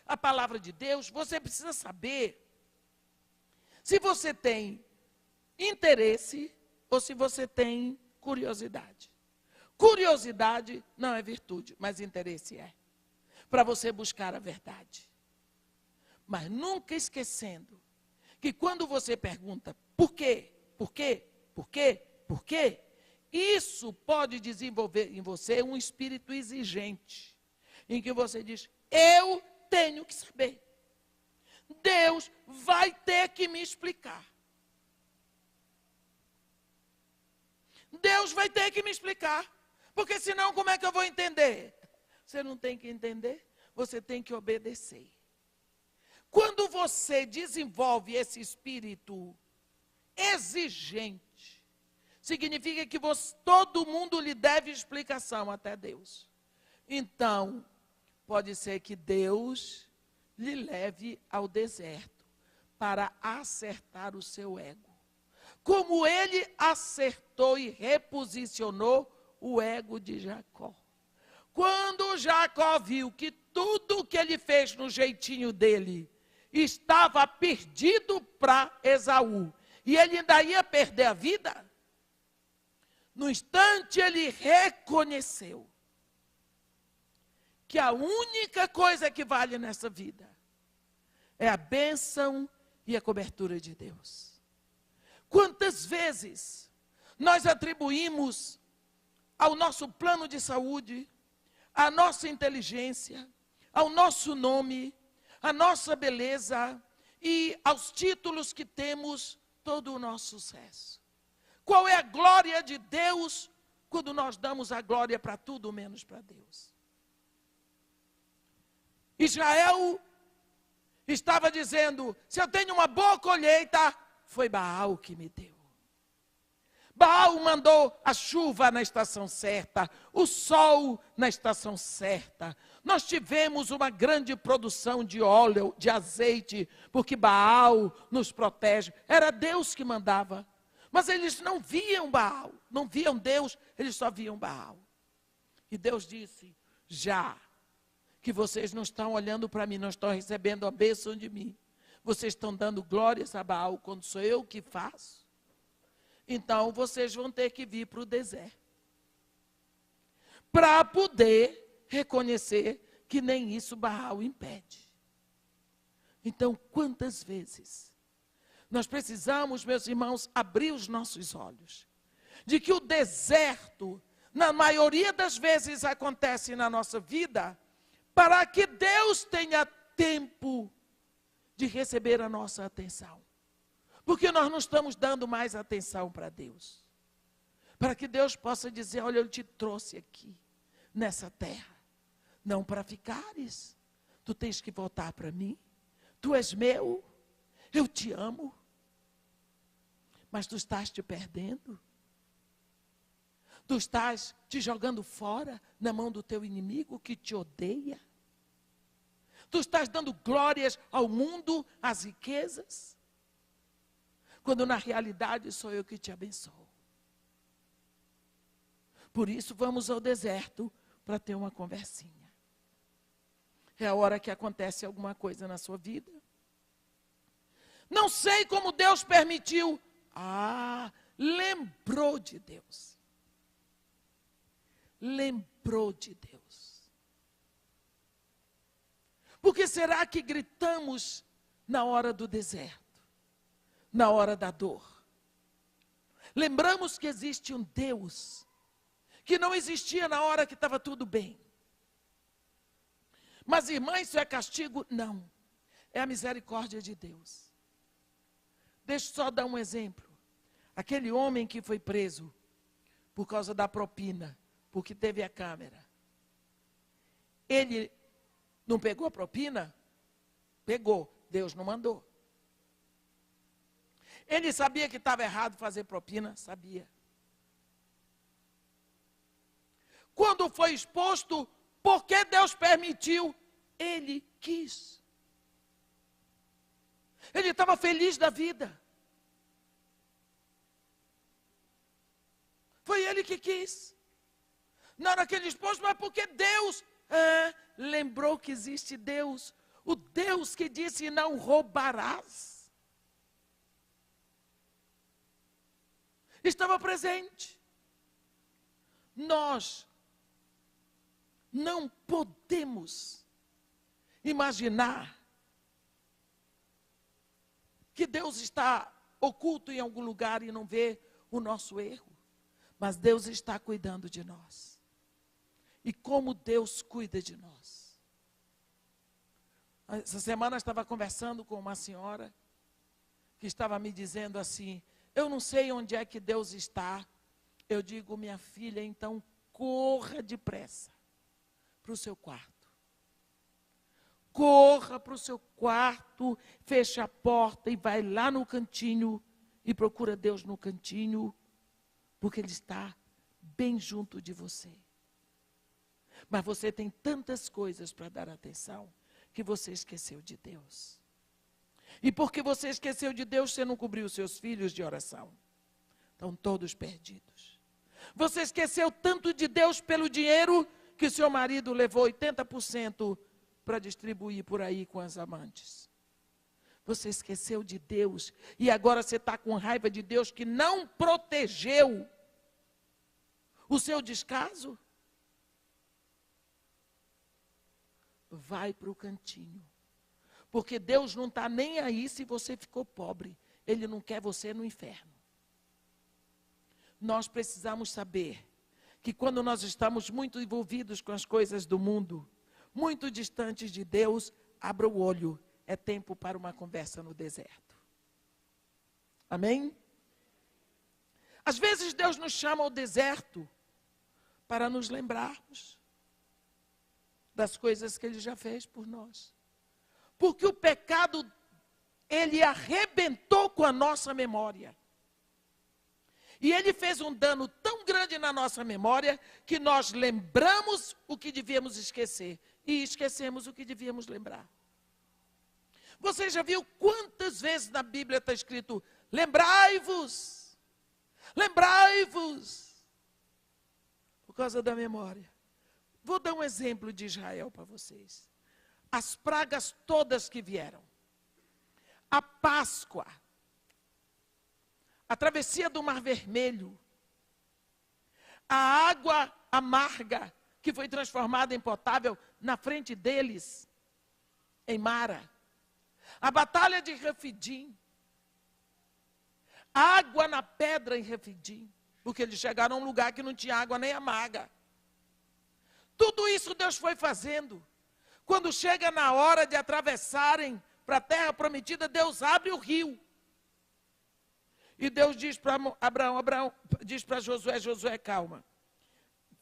a palavra de Deus, você precisa saber se você tem interesse ou se você tem curiosidade. Curiosidade não é virtude, mas interesse é. Para você buscar a verdade. Mas nunca esquecendo que quando você pergunta por quê, por quê, por quê, por quê, isso pode desenvolver em você um espírito exigente, em que você diz, eu tenho que saber. Deus vai ter que me explicar. Deus vai ter que me explicar, porque senão como é que eu vou entender? Você não tem que entender, você tem que obedecer. Quando você desenvolve esse espírito exigente, significa que todo mundo lhe deve explicação, até Deus. Então, pode ser que Deus lhe leve ao deserto para acertar o seu ego. Como ele acertou e reposicionou o ego de Jacó. Quando Jacó viu que tudo que ele fez no jeitinho dele estava perdido para Esaú. E ele ainda ia perder a vida. No instante ele reconheceu que a única coisa que vale nessa vida é a bênção e a cobertura de Deus. Quantas vezes nós atribuímos ao nosso plano de saúde, à nossa inteligência, ao nosso nome, à nossa beleza e aos títulos que temos todo o nosso sucesso? Qual é a glória de Deus quando nós damos a glória para tudo menos para Deus? Israel estava dizendo: se eu tenho uma boa colheita, foi Baal que me deu. Baal mandou a chuva na estação certa, o sol na estação certa. Nós tivemos uma grande produção de óleo, de azeite, porque Baal nos protege. Era Deus que mandava. Mas eles não viam Baal, não viam Deus, eles só viam Baal. E Deus disse: já que vocês não estão olhando para mim, não estão recebendo a bênção de mim, vocês estão dando glórias a Baal quando sou eu que faço, então vocês vão ter que vir para o deserto, para poder reconhecer que nem isso Baal impede. Então, quantas vezes nós precisamos, meus irmãos, abrir os nossos olhos, de que o deserto, na maioria das vezes, acontece na nossa vida, para que Deus tenha tempo de receber a nossa atenção. Porque nós não estamos dando mais atenção para Deus. Para que Deus possa dizer: olha, eu te trouxe aqui, nessa terra, não para ficares. Tu tens que voltar para mim. Tu és meu, eu te amo. Mas tu estás te perdendo. Tu estás te jogando fora na mão do teu inimigo que te odeia. Tu estás dando glórias ao mundo, às riquezas, quando na realidade sou eu que te abençoo. Por isso vamos ao deserto para ter uma conversinha. É a hora que acontece alguma coisa na sua vida. Não sei como Deus permitiu. Lembrou de Deus. Lembrou de Deus. Por que será que gritamos na hora do deserto? Na hora da dor? Lembramos que existe um Deus que não existia na hora que estava tudo bem. Mas, irmã, isso é castigo? Não. É a misericórdia de Deus. Deixa eu só dar um exemplo. Aquele homem que foi preso por causa da propina, porque teve a câmera. Ele não pegou a propina? Pegou. Deus não mandou. Ele sabia que estava errado fazer propina? Sabia. Quando foi exposto, por que Deus permitiu? Ele quis. Ele estava feliz da vida. Foi ele que quis. Não era aquele exposto, mas porque Deus lembrou que existe Deus. O Deus que disse: não roubarás. Estava presente. Nós não podemos imaginar que Deus está oculto em algum lugar e não vê o nosso erro. Mas Deus está cuidando de nós. E como Deus cuida de nós. Essa semana eu estava conversando com uma senhora que estava me dizendo assim: eu não sei onde é que Deus está. Eu digo: minha filha, então corra depressa para o seu quarto. Corra para o seu quarto, fecha a porta e vai lá no cantinho e procura Deus no cantinho, porque Ele está bem junto de você. Mas você tem tantas coisas para dar atenção que você esqueceu de Deus. E porque você esqueceu de Deus, você não cobriu os seus filhos de oração. Estão todos perdidos. Você esqueceu tanto de Deus pelo dinheiro que seu marido levou 80% para distribuir por aí com as amantes. Você esqueceu de Deus e agora você está com raiva de Deus que não protegeu o seu descaso? Vai para o cantinho. Porque Deus não está nem aí se você ficou pobre. Ele não quer você no inferno. Nós precisamos saber que quando nós estamos muito envolvidos com as coisas do mundo, muito distantes de Deus, abra o olho. É tempo para uma conversa no deserto. Amém? Às vezes Deus nos chama ao deserto para nos lembrarmos das coisas que Ele já fez por nós. Porque o pecado, ele arrebentou com a nossa memória. E ele fez um dano tão grande na nossa memória que nós lembramos o que devíamos esquecer e esquecemos o que devíamos lembrar. Você já viu quantas vezes na Bíblia está escrito: lembrai-vos, lembrai-vos, por causa da memória. Vou dar um exemplo de Israel para vocês. As pragas todas que vieram, a Páscoa, a travessia do Mar Vermelho, a água amarga que foi transformada em potável na frente deles, em Mara, a batalha de Refidim, água na pedra em Refidim, porque eles chegaram a um lugar que não tinha água nem amarga. Tudo isso Deus foi fazendo. Quando chega na hora de atravessarem para a terra prometida, Deus abre o rio. E Deus diz para Abraão diz para Josué, calma.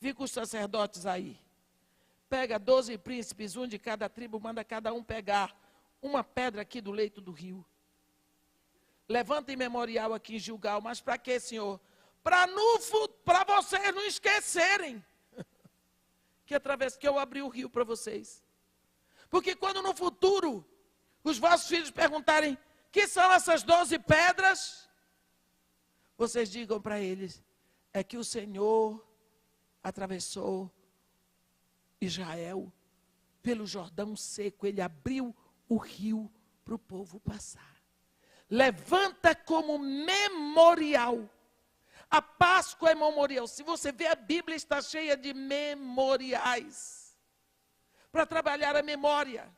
Fica os sacerdotes aí. Pega 12 príncipes, um de cada tribo, manda cada um pegar uma pedra aqui do leito do rio. Levanta em memorial aqui em Gilgal. Mas para quê, Senhor? Para vocês não esquecerem que eu abri o rio para vocês. Porque quando no futuro os vossos filhos perguntarem: que são essas 12 pedras? Vocês digam para eles: é que o Senhor atravessou Israel pelo Jordão seco. Ele abriu o rio para o povo passar. Levanta como memorial. A Páscoa é memorial. Se você vê, a Bíblia está cheia de memoriais para trabalhar a memória.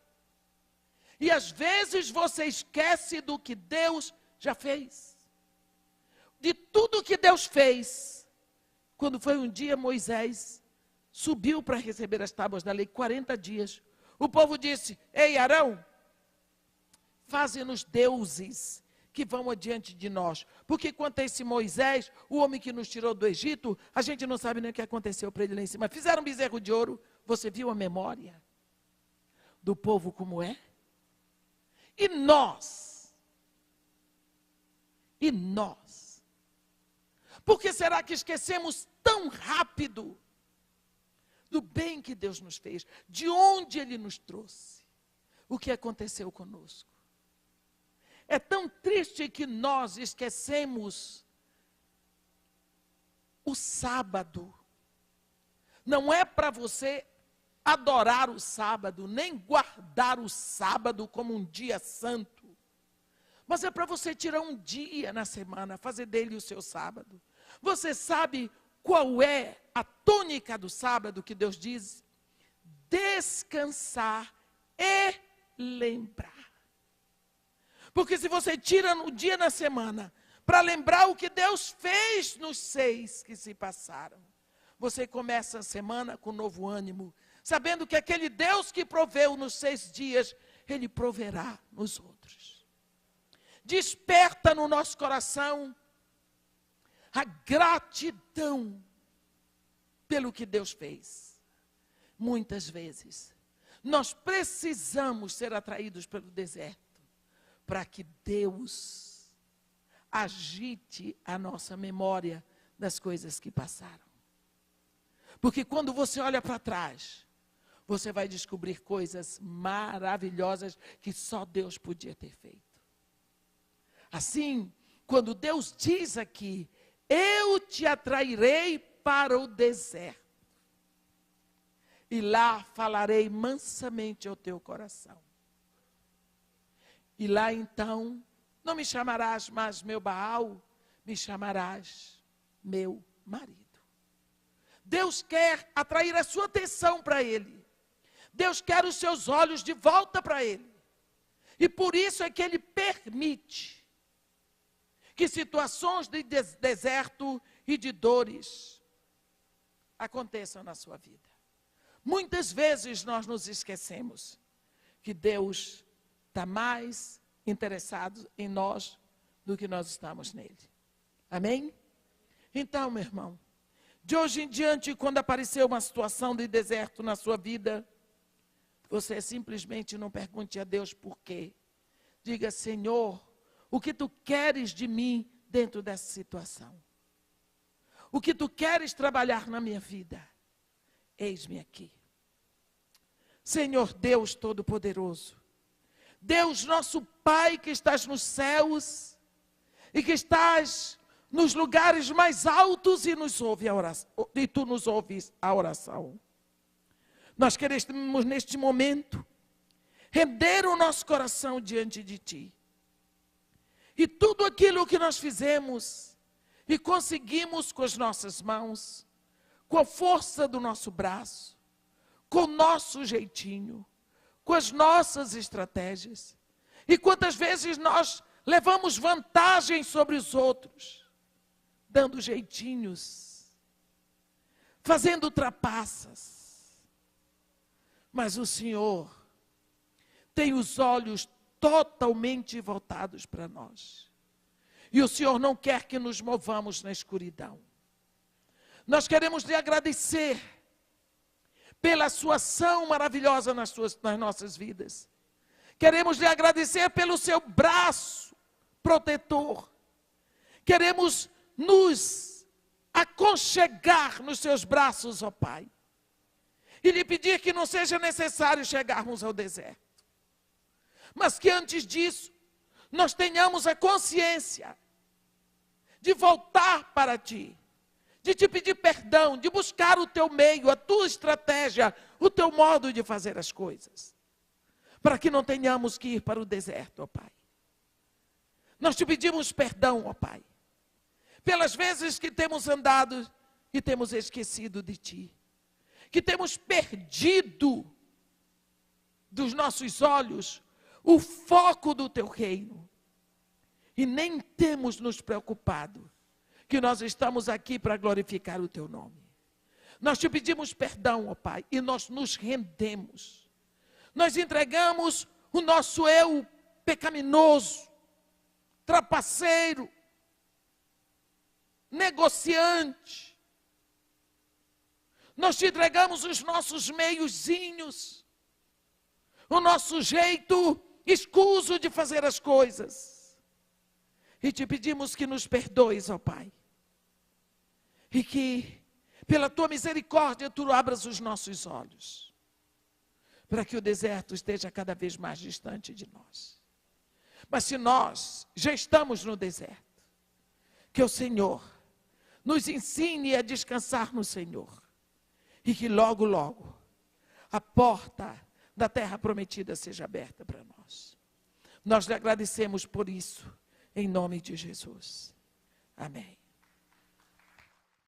E às vezes você esquece do que Deus já fez. De tudo que Deus fez. Quando foi um dia, Moisés subiu para receber as tábuas da lei, 40 dias. O povo disse: ei, Arão, faze-nos deuses que vão adiante de nós. Porque quanto a esse Moisés, o homem que nos tirou do Egito, a gente não sabe nem o que aconteceu para ele lá em cima. Fizeram um bezerro de ouro. Você viu a memória do povo como é? E nós? E nós? Por que será que esquecemos tão rápido do bem que Deus nos fez? De onde Ele nos trouxe? O que aconteceu conosco? É tão triste que nós esquecemos o sábado. Não é para você adorar o sábado, nem guardar o sábado como um dia santo. Mas é para você tirar um dia na semana, fazer dele o seu sábado. Você sabe qual é a tônica do sábado que Deus diz? Descansar e lembrar. Porque se você tira um dia na semana para lembrar o que Deus fez nos 6 que se passaram, você começa a semana com novo ânimo, sabendo que aquele Deus que proveu nos 6 dias, Ele proverá nos outros. Desperta no nosso coração a gratidão pelo que Deus fez. Muitas vezes, nós precisamos ser atraídos pelo deserto, para que Deus agite a nossa memória das coisas que passaram. Porque quando você olha para trás, você vai descobrir coisas maravilhosas que só Deus podia ter feito. Assim, quando Deus diz aqui: eu te atrairei para o deserto, e lá falarei mansamente ao teu coração. E lá então, não me chamarás mais meu Baal, me chamarás meu marido. Deus quer atrair a sua atenção para Ele. Deus quer os seus olhos de volta para Ele. E por isso é que Ele permite que situações de deserto e de dores aconteçam na sua vida. Muitas vezes nós nos esquecemos que Deus está mais interessado em nós do que nós estamos nele. Amém? Então, meu irmão, de hoje em diante, quando aparecer uma situação de deserto na sua vida, você simplesmente não pergunte a Deus por quê. Diga: Senhor, o que tu queres de mim dentro dessa situação? O que tu queres trabalhar na minha vida? Eis-me aqui. Senhor Deus Todo-Poderoso, Deus nosso Pai que estás nos céus e que estás nos lugares mais altos e nos ouve a oração, e tu nos ouves a oração. Nós queremos neste momento render o nosso coração diante de ti. E tudo aquilo que nós fizemos e conseguimos com as nossas mãos, com a força do nosso braço, com o nosso jeitinho, com as nossas estratégias. E quantas vezes nós levamos vantagem sobre os outros, dando jeitinhos, fazendo trapaças. Mas o Senhor tem os olhos totalmente voltados para nós. E o Senhor não quer que nos movamos na escuridão. Nós queremos lhe agradecer pela sua ação maravilhosa nas nossas vidas. Queremos lhe agradecer pelo seu braço protetor. Queremos nos aconchegar nos seus braços, ó Pai. E lhe pedir que não seja necessário chegarmos ao deserto. Mas que antes disso, nós tenhamos a consciência de voltar para ti, de te pedir perdão, de buscar o teu meio, a tua estratégia, o teu modo de fazer as coisas, para que não tenhamos que ir para o deserto, ó Pai. Nós te pedimos perdão, ó Pai, pelas vezes que temos andado e temos esquecido de ti, que temos perdido dos nossos olhos o foco do teu reino. E nem temos nos preocupado que nós estamos aqui para glorificar o teu nome. Nós te pedimos perdão, ó Pai, e nós nos rendemos. Nós entregamos o nosso eu pecaminoso, trapaceiro, negociante. Nós te entregamos os nossos meiozinhos, o nosso jeito escuso de fazer as coisas. E te pedimos que nos perdoes, ó Pai. E que, pela tua misericórdia, tu abras os nossos olhos. Para que o deserto esteja cada vez mais distante de nós. Mas se nós já estamos no deserto, que o Senhor nos ensine a descansar no Senhor. E que logo, logo, a porta da terra prometida seja aberta para nós. Nós lhe agradecemos por isso. Em nome de Jesus. Amém.